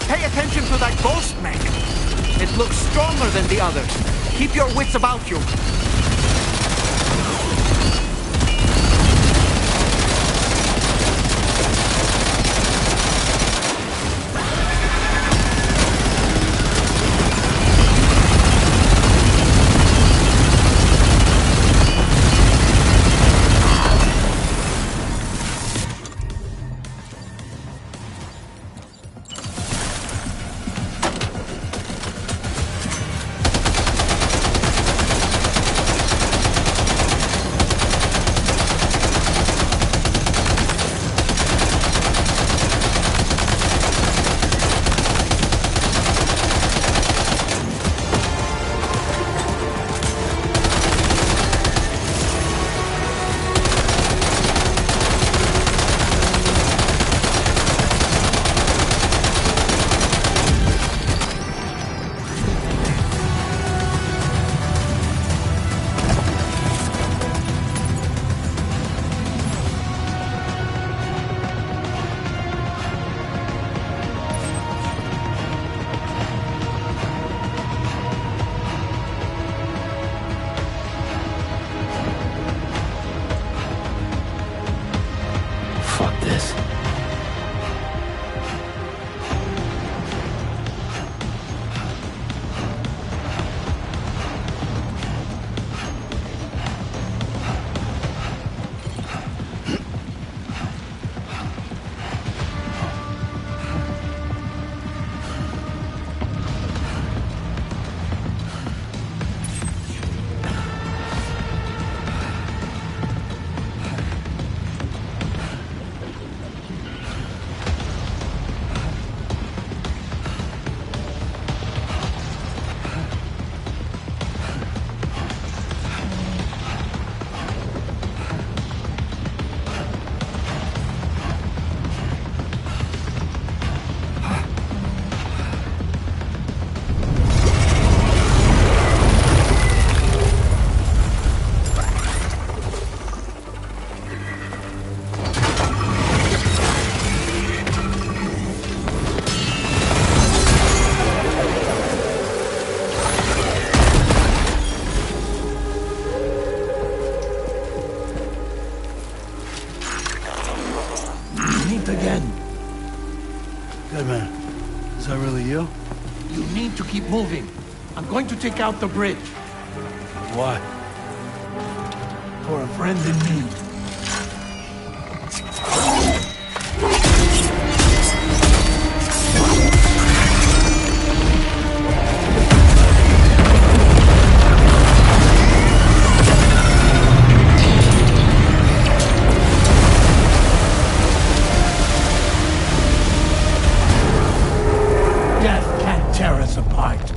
Pay attention to that ghost mech. It looks stronger than the others. Keep your wits about you. keep moving. I'm going to take out the bridge. Why? For a friend in need. Death can't tear us apart.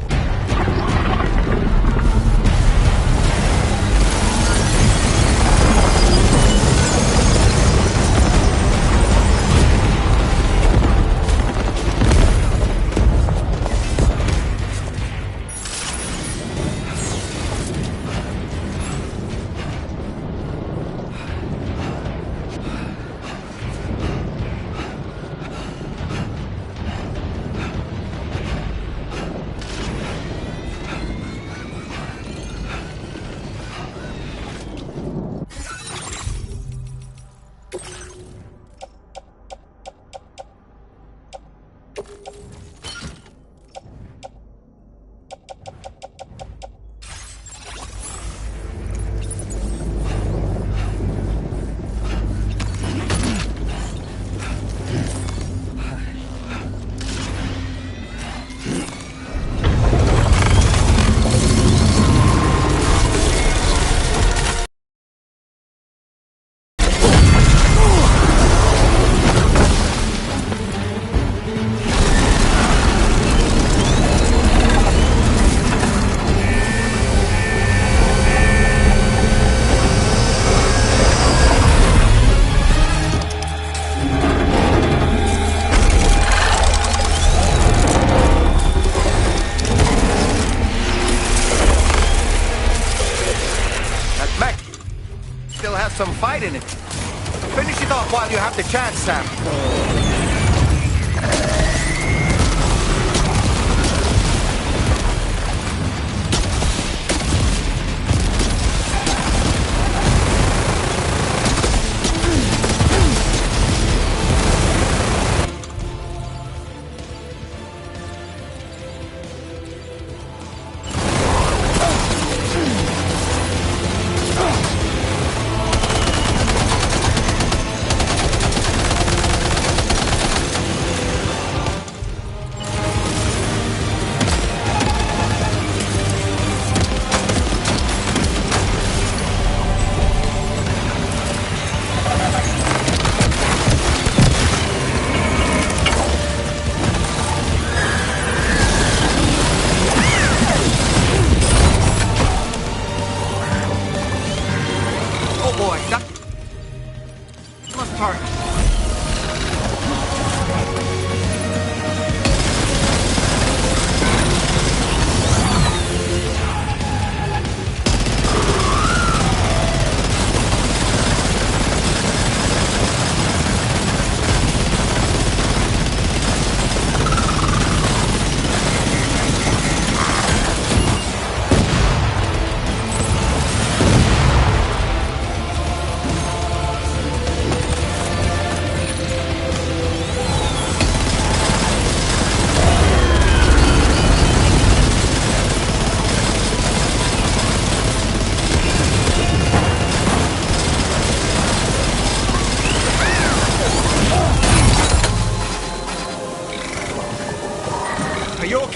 Some fight in it. Finish it off while you have the chance, Sam.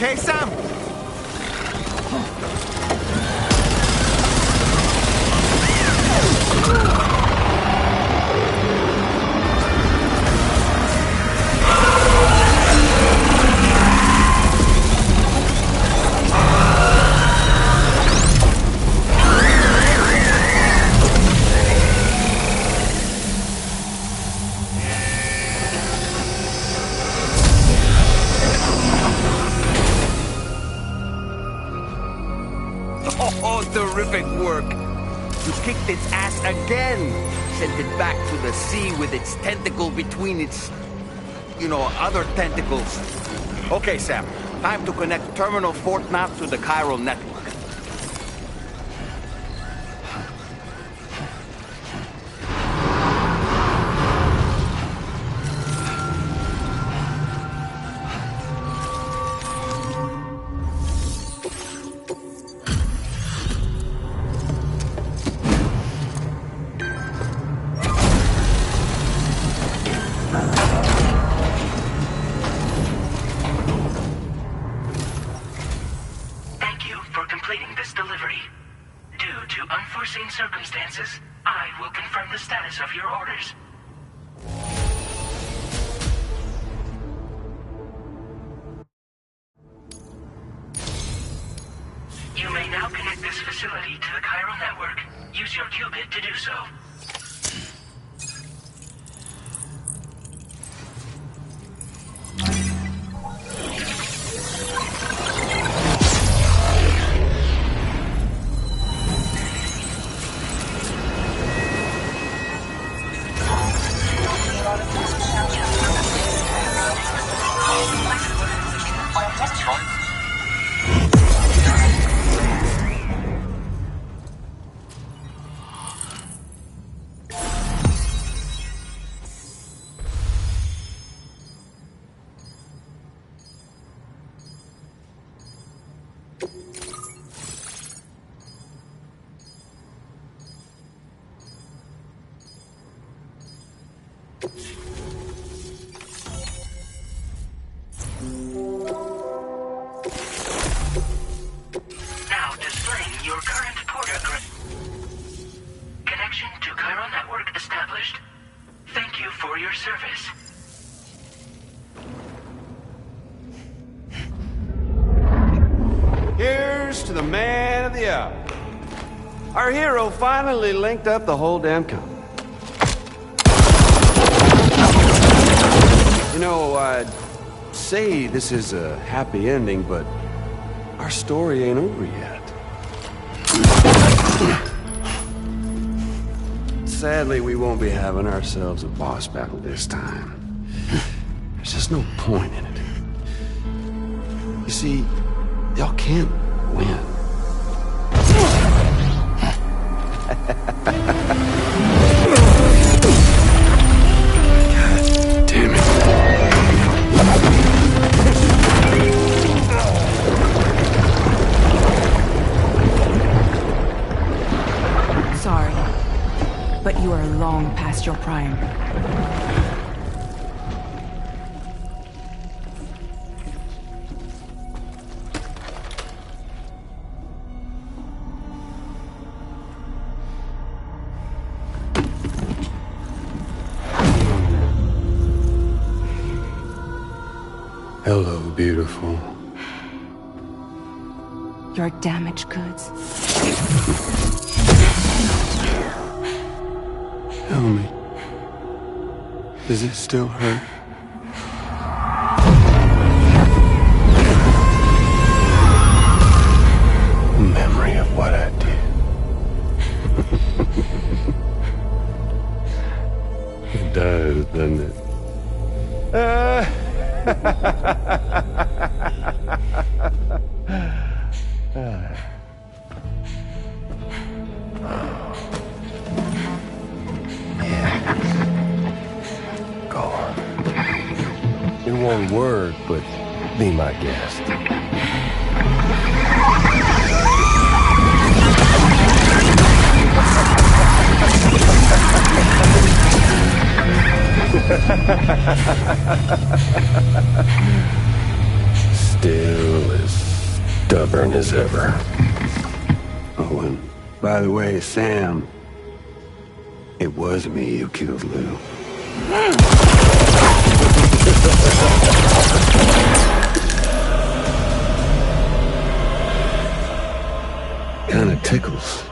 Okay, Sam? Terrific work. You kicked its ass again. Sent it back to the sea with its tentacle between its, other tentacles. Okay, Sam. Time to connect Terminal Fort Nav to the chiral network. this delivery. Due to unforeseen circumstances, I will confirm the status of your orders. You may now connect this facility to the chiral network. Use your qubit to do so. Now displaying your current port address. Connection to chiral network established. Thank you for your service. Here's to the man of the hour. Our hero finally linked up the whole damn company. You know, I'd say this is a happy ending, but our story ain't over yet. Sadly, we won't be having ourselves a boss battle this time. There's just no point in it. You see, y'all can't win. God damn it. Sorry, but you are long past your prime. Hello, beautiful. Your damaged goods. Tell me, does it still hurt? Memory of what I did. It does, doesn't it? Go on. In one word, but be my guest. Still as stubborn as ever. Oh, and by the way, Sam, it was me who killed Lou. Kinda tickles.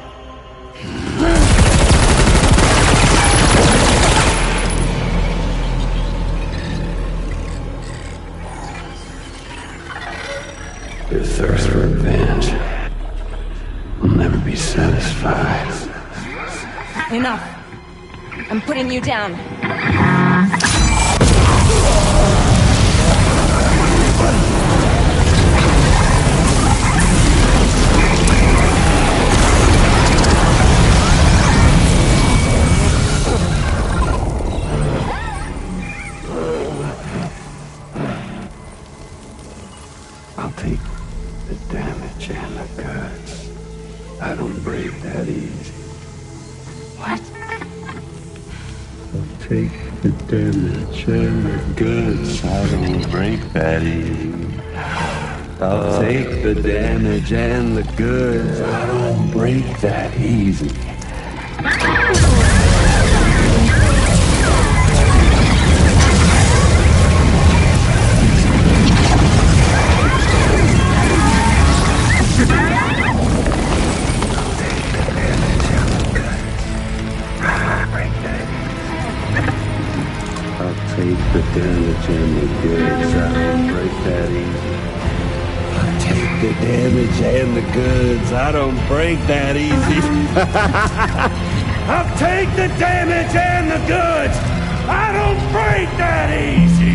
Your thirst for revenge will never be satisfied. Enough. I'm putting you down. I'll take the damage and the guts. I don't break that easy. What? I'll take the damage and the guts. I don't break that easy. I'll take the damage and the goods. I don't break that easy. Take the damage and the goods. I don't break that easy. I'll take the damage and the goods. I don't break that easy. I'll take the damage and the goods. I don't break that easy.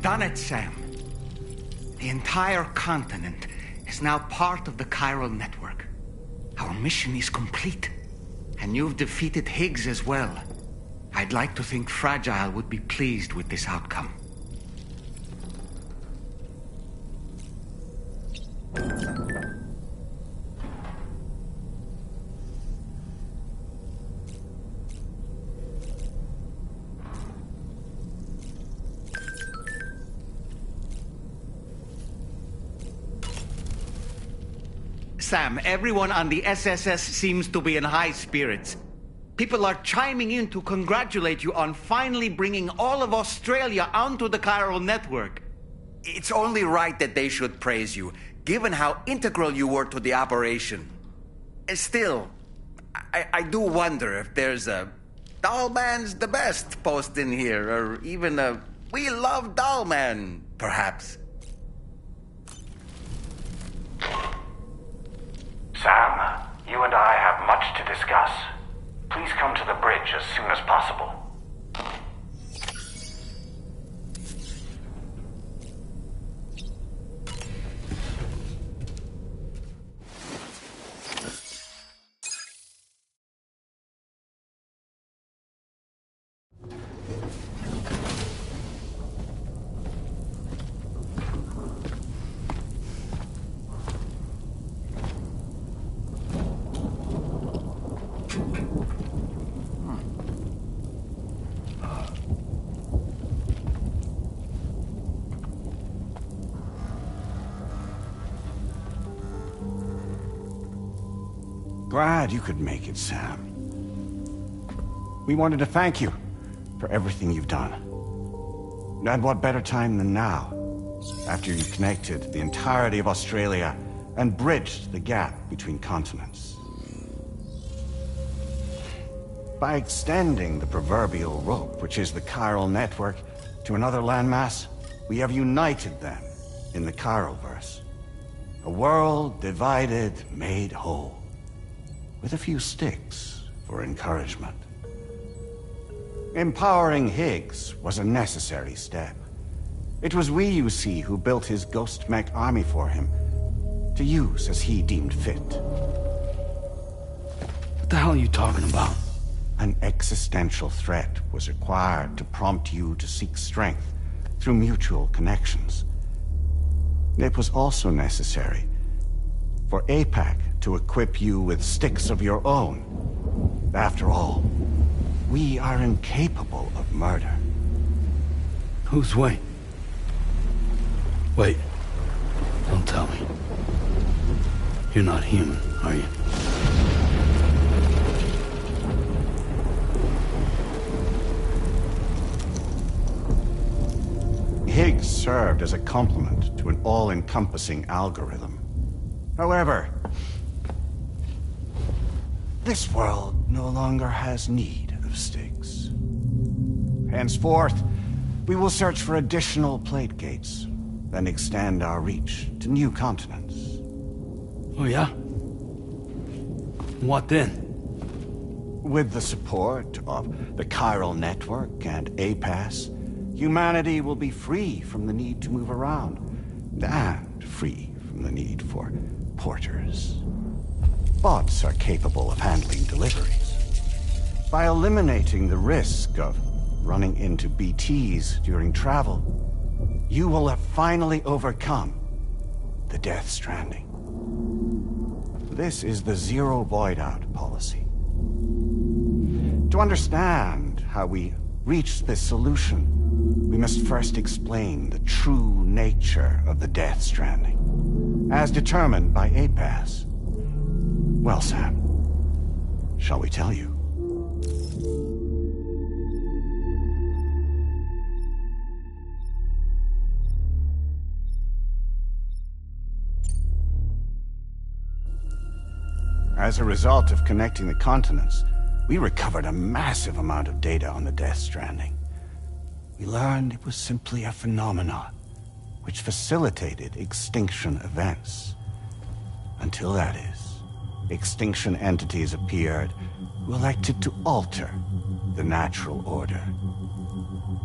Done it, Sam. The entire continent is now part of the chiral network. Our mission is complete. And you've defeated Higgs as well. I'd like to think Fragile would be pleased with this outcome. Sam, everyone on the SSS seems to be in high spirits. People are chiming in to congratulate you on finally bringing all of Australia onto the chiral network. It's only right that they should praise you, given how integral you were to the operation. Still, I do wonder if there's a Dollman's the best post in here, or even a We Love Dollman, perhaps. Sam, you and I have much to discuss. Please come to the bridge as soon as possible. Glad you could make it, Sam. We wanted to thank you for everything you've done. And what better time than now, after you've connected the entirety of Australia and bridged the gap between continents. By extending the proverbial rope, which is the chiral network, to another landmass, we have united them in the Chiralverse. A world divided, made whole. With a few sticks for encouragement. Empowering Higgs was a necessary step. It was we, you see, who built his ghost mech army for him, to use as he deemed fit. What the hell are you talking about? An existential threat was required to prompt you to seek strength through mutual connections. It was also necessary for APAC to equip you with sticks of your own. After all, we are incapable of murder. Who's we? Wait. Don't tell me. You're not human, are you? Higgs served as a complement to an all-encompassing algorithm. However, this world no longer has need of sticks. Henceforth, we will search for additional plate gates, then extend our reach to new continents. Oh yeah? What then? With the support of the chiral network and APAS, humanity will be free from the need to move around, and free from the need for porters. Bots are capable of handling deliveries. By eliminating the risk of running into BTs during travel, you will have finally overcome the Death Stranding. This is the Zero Void Out policy. To understand how we reached this solution, we must first explain the true nature of the Death Stranding, as determined by APAS. Well, Sam, shall we tell you? As a result of connecting the continents, we recovered a massive amount of data on the Death Stranding. We learned it was simply a phenomenon which facilitated extinction events. Until that is, extinction entities appeared who elected to alter the natural order.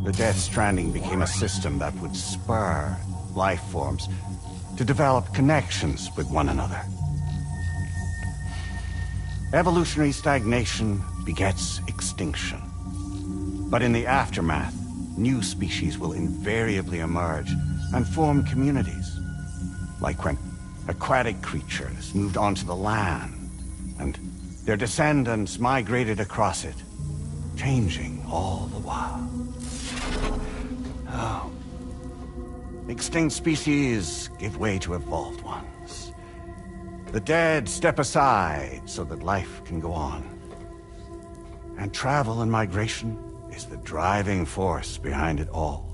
The Death Stranding became a system that would spur life forms to develop connections with one another. Evolutionary stagnation begets extinction. But in the aftermath, new species will invariably emerge and form communities. Like when aquatic creatures moved onto the land, and their descendants migrated across it, changing all the while. Oh. Extinct species give way to evolved ones. The dead step aside so that life can go on. And travel and migration is the driving force behind it all.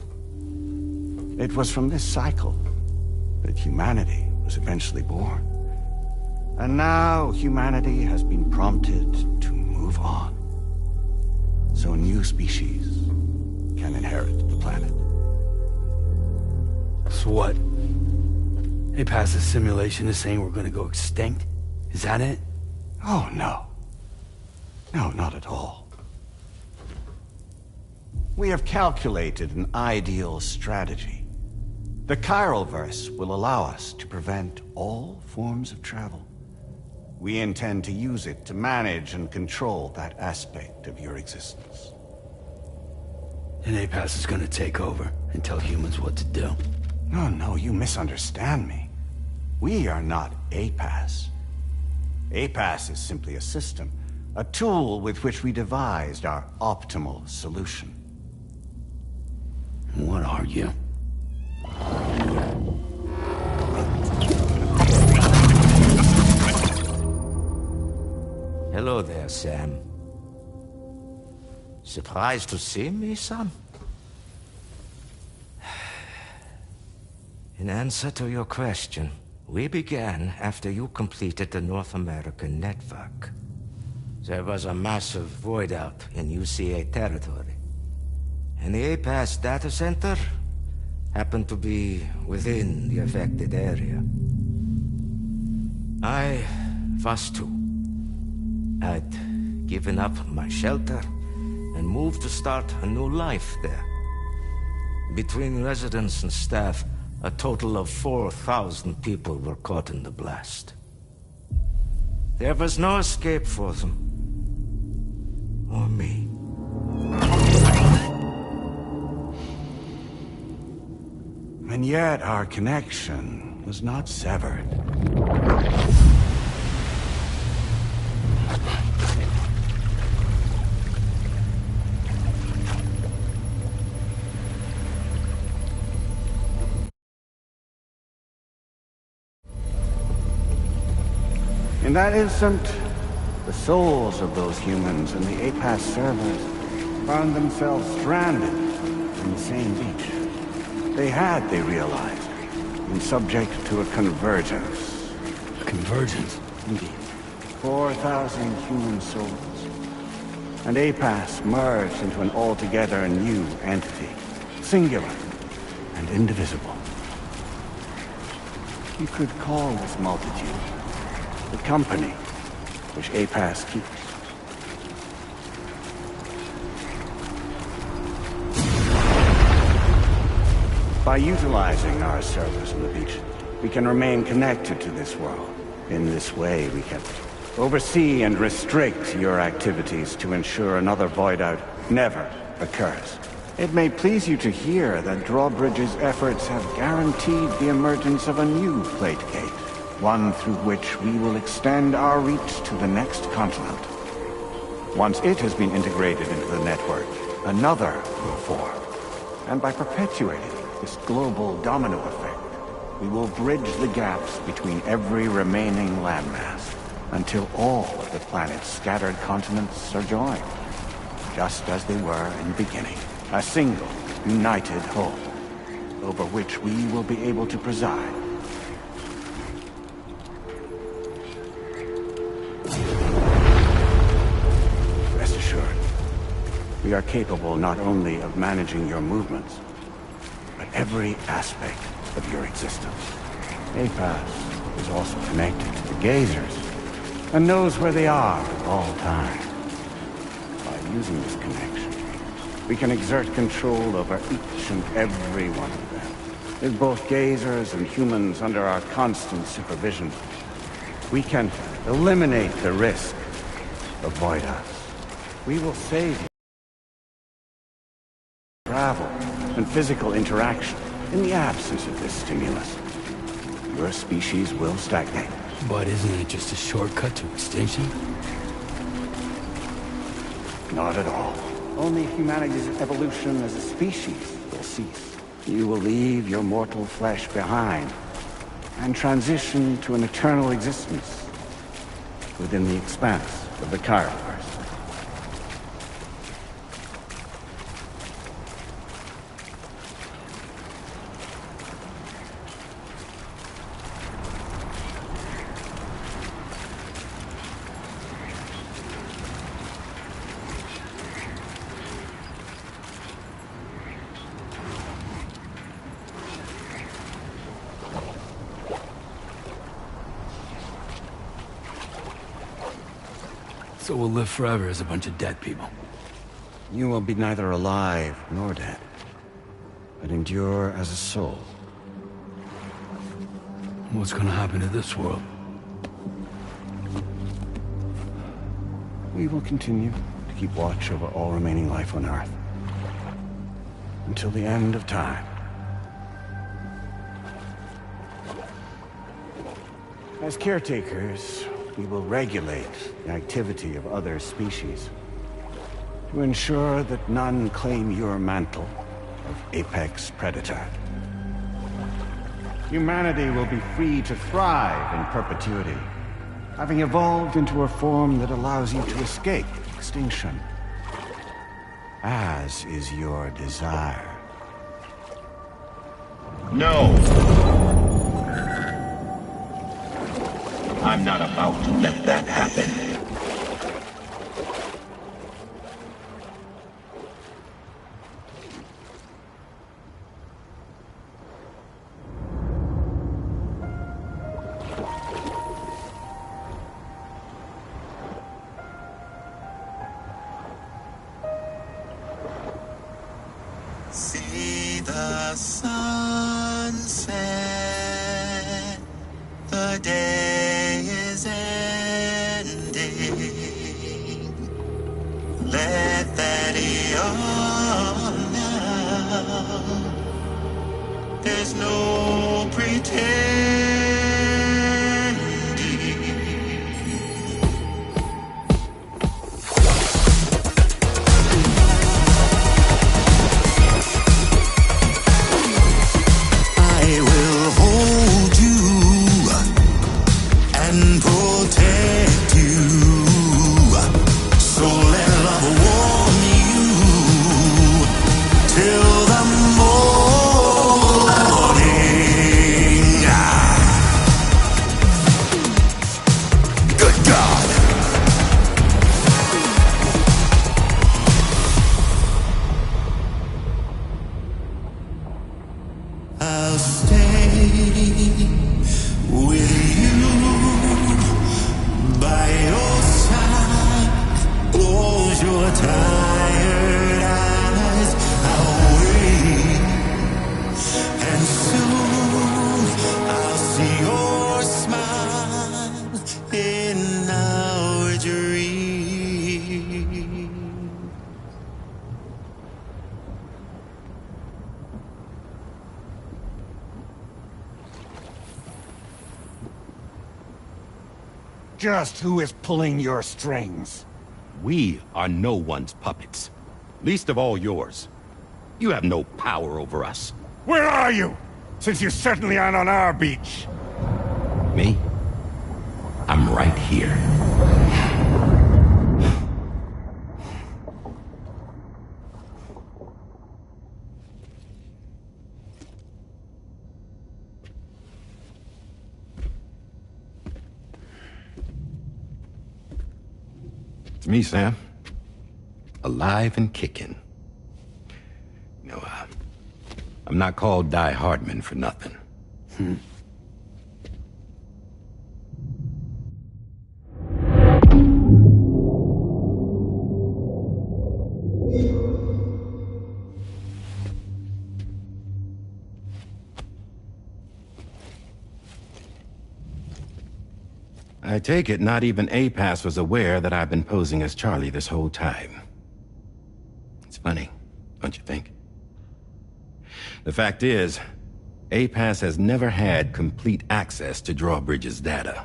It was from this cycle that humanity was eventually born. And now humanity has been prompted to move on, so new species can inherit the planet. So what? APAS's simulation is saying we're gonna go extinct? Is that it? Oh, no. No, not at all. We have calculated an ideal strategy. The Chiralverse will allow us to prevent all forms of travel. We intend to use it to manage and control that aspect of your existence. And APAS is gonna take over and tell humans what to do. No, you misunderstand me. We are not APAS. APAS is simply a system, a tool with which we devised our optimal solution. What are you? Hello there, Sam. Surprised to see me, son? In answer to your question, we began after you completed the North American network. There was a massive void out in UCA territory, and the APAS data center happened to be within the affected area. I was too. I'd given up my shelter and moved to start a new life there. Between residents and staff, a total of 4,000 people were caught in the blast. There was no escape for them. Or me. And yet our connection was not severed. In that instant, the souls of those humans in the APAS servers found themselves stranded on the same beach. They had, they realized, been subject to a convergence. A convergence? Indeed. 4,000 human souls. And APAS merged into an altogether new entity. Singular and indivisible. You could call this multitude the company which APAS keeps. By utilizing our servers on the beach, we can remain connected to this world. In this way, we can oversee and restrict your activities to ensure another void out never occurs. It may please you to hear that Drawbridge's efforts have guaranteed the emergence of a new plate gate, one through which we will extend our reach to the next continent. Once it has been integrated into the network, another will form. And by perpetuating this global domino effect, we will bridge the gaps between every remaining landmass until all of the planet's scattered continents are joined, just as they were in the beginning. A single, united whole, over which we will be able to preside. Rest assured, we are capable not only of managing your movements, but every aspect of your existence. APAS is also connected to the Gazers, and knows where they are at all times. By using this connection, we can exert control over each and every one of them. With both Gazers and humans under our constant supervision, we can eliminate the risk of void us. We will save you travel and physical interaction in the absence of this stimulus. Your species will stagnate. But isn't it just a shortcut to extinction? Not at all. Only humanity's evolution as a species will cease. You will leave your mortal flesh behind and transition to an eternal existence within the expanse of the Chiroverse. So we'll live forever as a bunch of dead people. You will be neither alive nor dead, but endure as a soul. What's gonna happen to this world? We will continue to keep watch over all remaining life on Earth. Until the end of time. As caretakers, we will regulate the activity of other species to ensure that none claim your mantle of apex predator. Humanity will be free to thrive in perpetuity, having evolved into a form that allows you to escape extinction, as is your desire. No! I'm not about to let that happen. See the Just who is pulling your strings? We are no one's puppets. Least of all yours. You have no power over us. Where are you? Since you certainly aren't on our beach. Me? I'm right here. It's me, Sam. Alive and kicking. No, I'm not called Die Hardman for nothing. I take it not even APAS was aware that I've been posing as Charlie this whole time. It's funny, don't you think? The fact is, APAS has never had complete access to Drawbridge's data.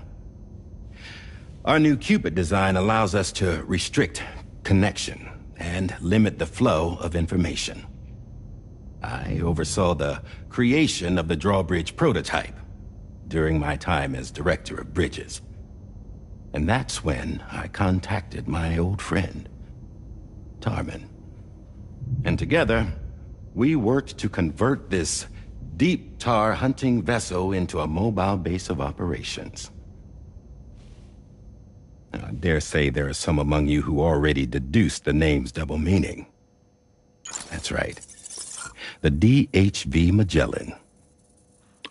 Our new Cupid design allows us to restrict connection and limit the flow of information. I oversaw the creation of the Drawbridge prototype during my time as Director of Bridges. And that's when I contacted my old friend, Tarman. And together, we worked to convert this deep tar hunting vessel into a mobile base of operations. Now, I dare say there are some among you who already deduced the name's double meaning. That's right. The DHV Magellan.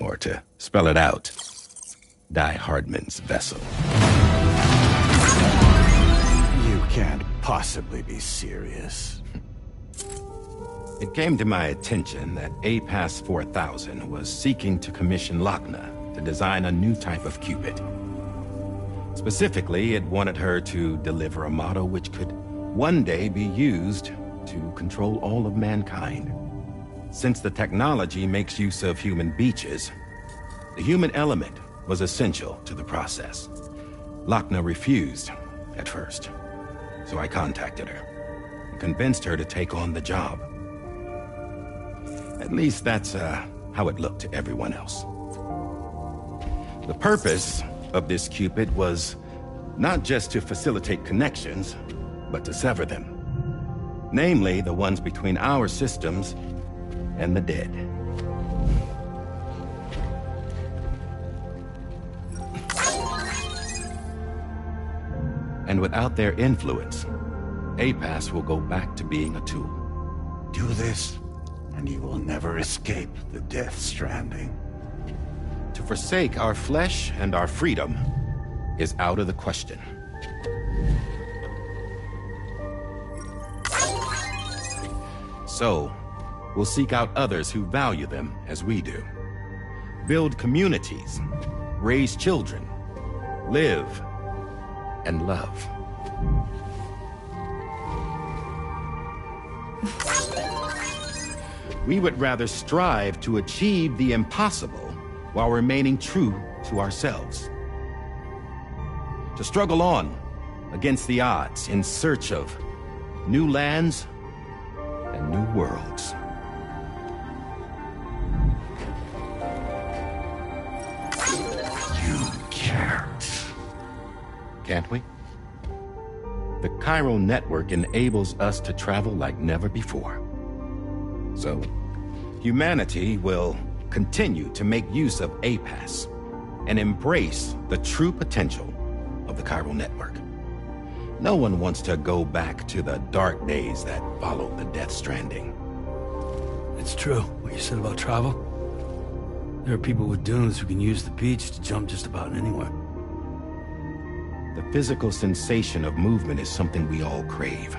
Or to spell it out, Die Hardman's vessel. You can't possibly be serious. It came to my attention that APAS 4000 was seeking to commission Lochna to design a new type of Cupid. Specifically, it wanted her to deliver a model which could one day be used to control all of mankind. Since the technology makes use of human beaches, the human element was essential to the process. Lochna refused at first, so I contacted her and convinced her to take on the job. At least that's how it looked to everyone else. The purpose of this Cupid was not just to facilitate connections, but to sever them. Namely, the ones between our systems and the dead. And without their influence, APAS will go back to being a tool. Do this, and you will never escape the death stranding. To forsake our flesh and our freedom is out of the question. So, we'll seek out others who value them as we do. Build communities, raise children, live, and love. We would rather strive to achieve the impossible while remaining true to ourselves. To struggle on against the odds in search of new lands and new worlds. You can't. Can't we? The Chiral network enables us to travel like never before. So, humanity will continue to make use of APAS and embrace the true potential of the Chiral network. No one wants to go back to the dark days that followed the Death Stranding. It's true, what you said about travel. There are people with dunes who can use the beach to jump just about anywhere. The physical sensation of movement is something we all crave.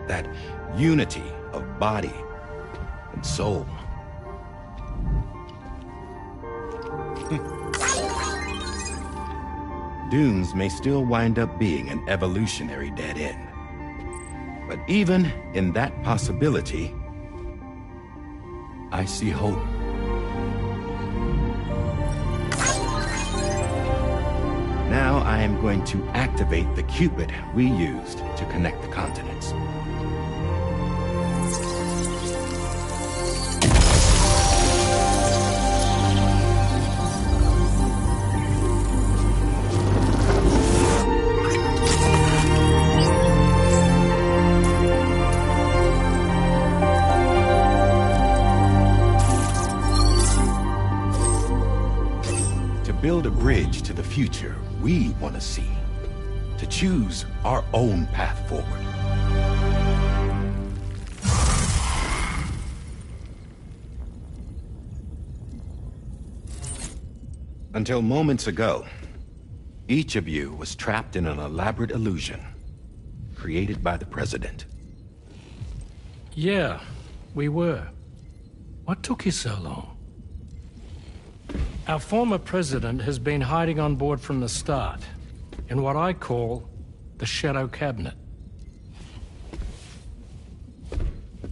That unity of body and soul. Dunes may still wind up being an evolutionary dead end. But even in that possibility, I see hope. Now I am going to activate the Cupid we used to connect the continents. Build a bridge to the future we want to see, to choose our own path forward. Until moments ago, each of you was trapped in an elaborate illusion created by the President. Yeah, we were. What took you so long? Our former president has been hiding on board from the start, in what I call the Shadow Cabinet.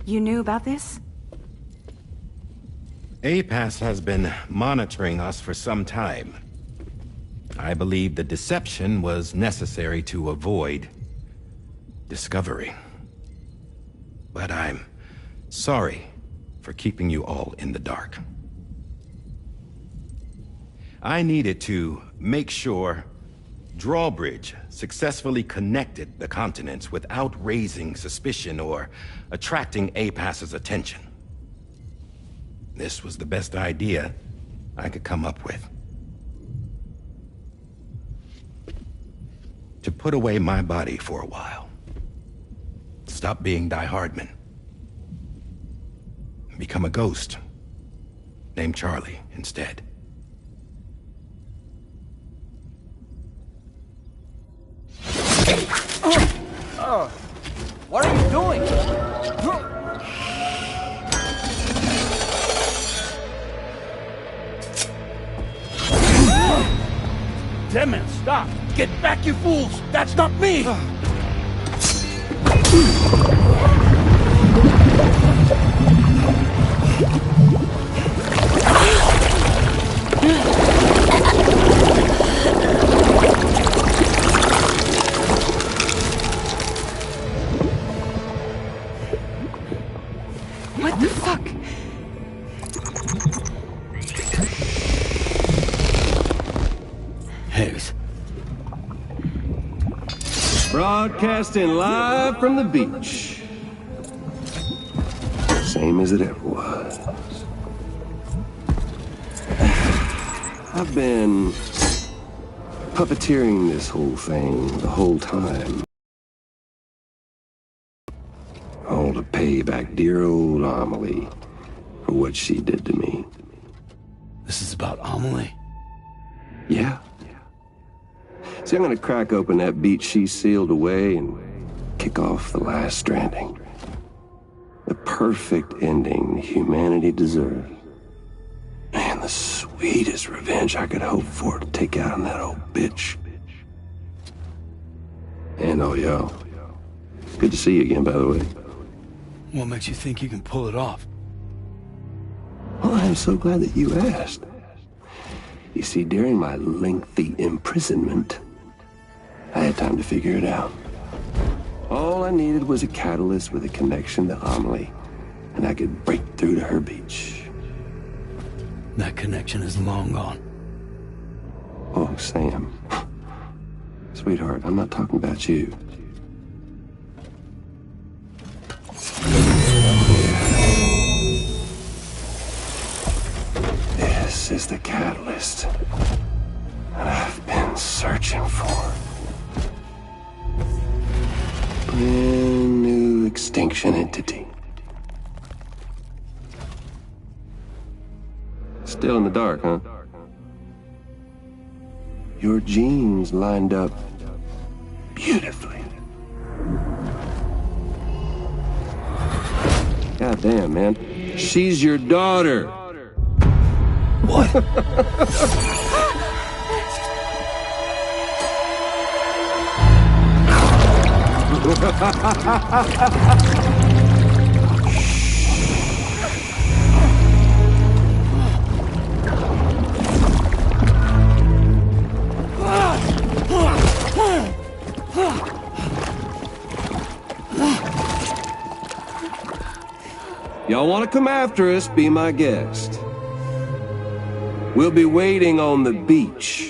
You knew about this? APAS has been monitoring us for some time. I believe the deception was necessary to avoid discovery. But I'm sorry for keeping you all in the dark. I needed to make sure Drawbridge successfully connected the continents without raising suspicion or attracting APAS's attention. This was the best idea I could come up with. To put away my body for a while. Stop being Die Hardman. Become a ghost. Named Charlie instead. What are you doing? Damn it, stop! Get back, you fools! That's not me! What the fuck? Higgs. Broadcasting live from the beach. Same as it ever was. I've been puppeteering this whole thing the whole time. All to pay back dear old Amelie for what she did to me. This is about Amelie? Yeah. See, I'm gonna crack open that beach she sealed away and kick off the last Stranding. The perfect ending humanity deserves. Man, the sweetest revenge I could hope for to take out on that old bitch. And all y'all. Good to see you again, by the way. What makes you think you can pull it off? Well, I'm so glad that you asked. You see, during my lengthy imprisonment, I had time to figure it out. All I needed was a catalyst with a connection to Amelie, and I could break through to her beach. That connection is long gone. Oh, Sam. Sweetheart, I'm not talking about you. This is the catalyst that I've been searching for. Brand new extinction entity. Still in the dark, huh? Your genes lined up beautifully. God damn, man. She's your daughter. What? Y'all want to come after us, be my guest. We'll be waiting on the beach.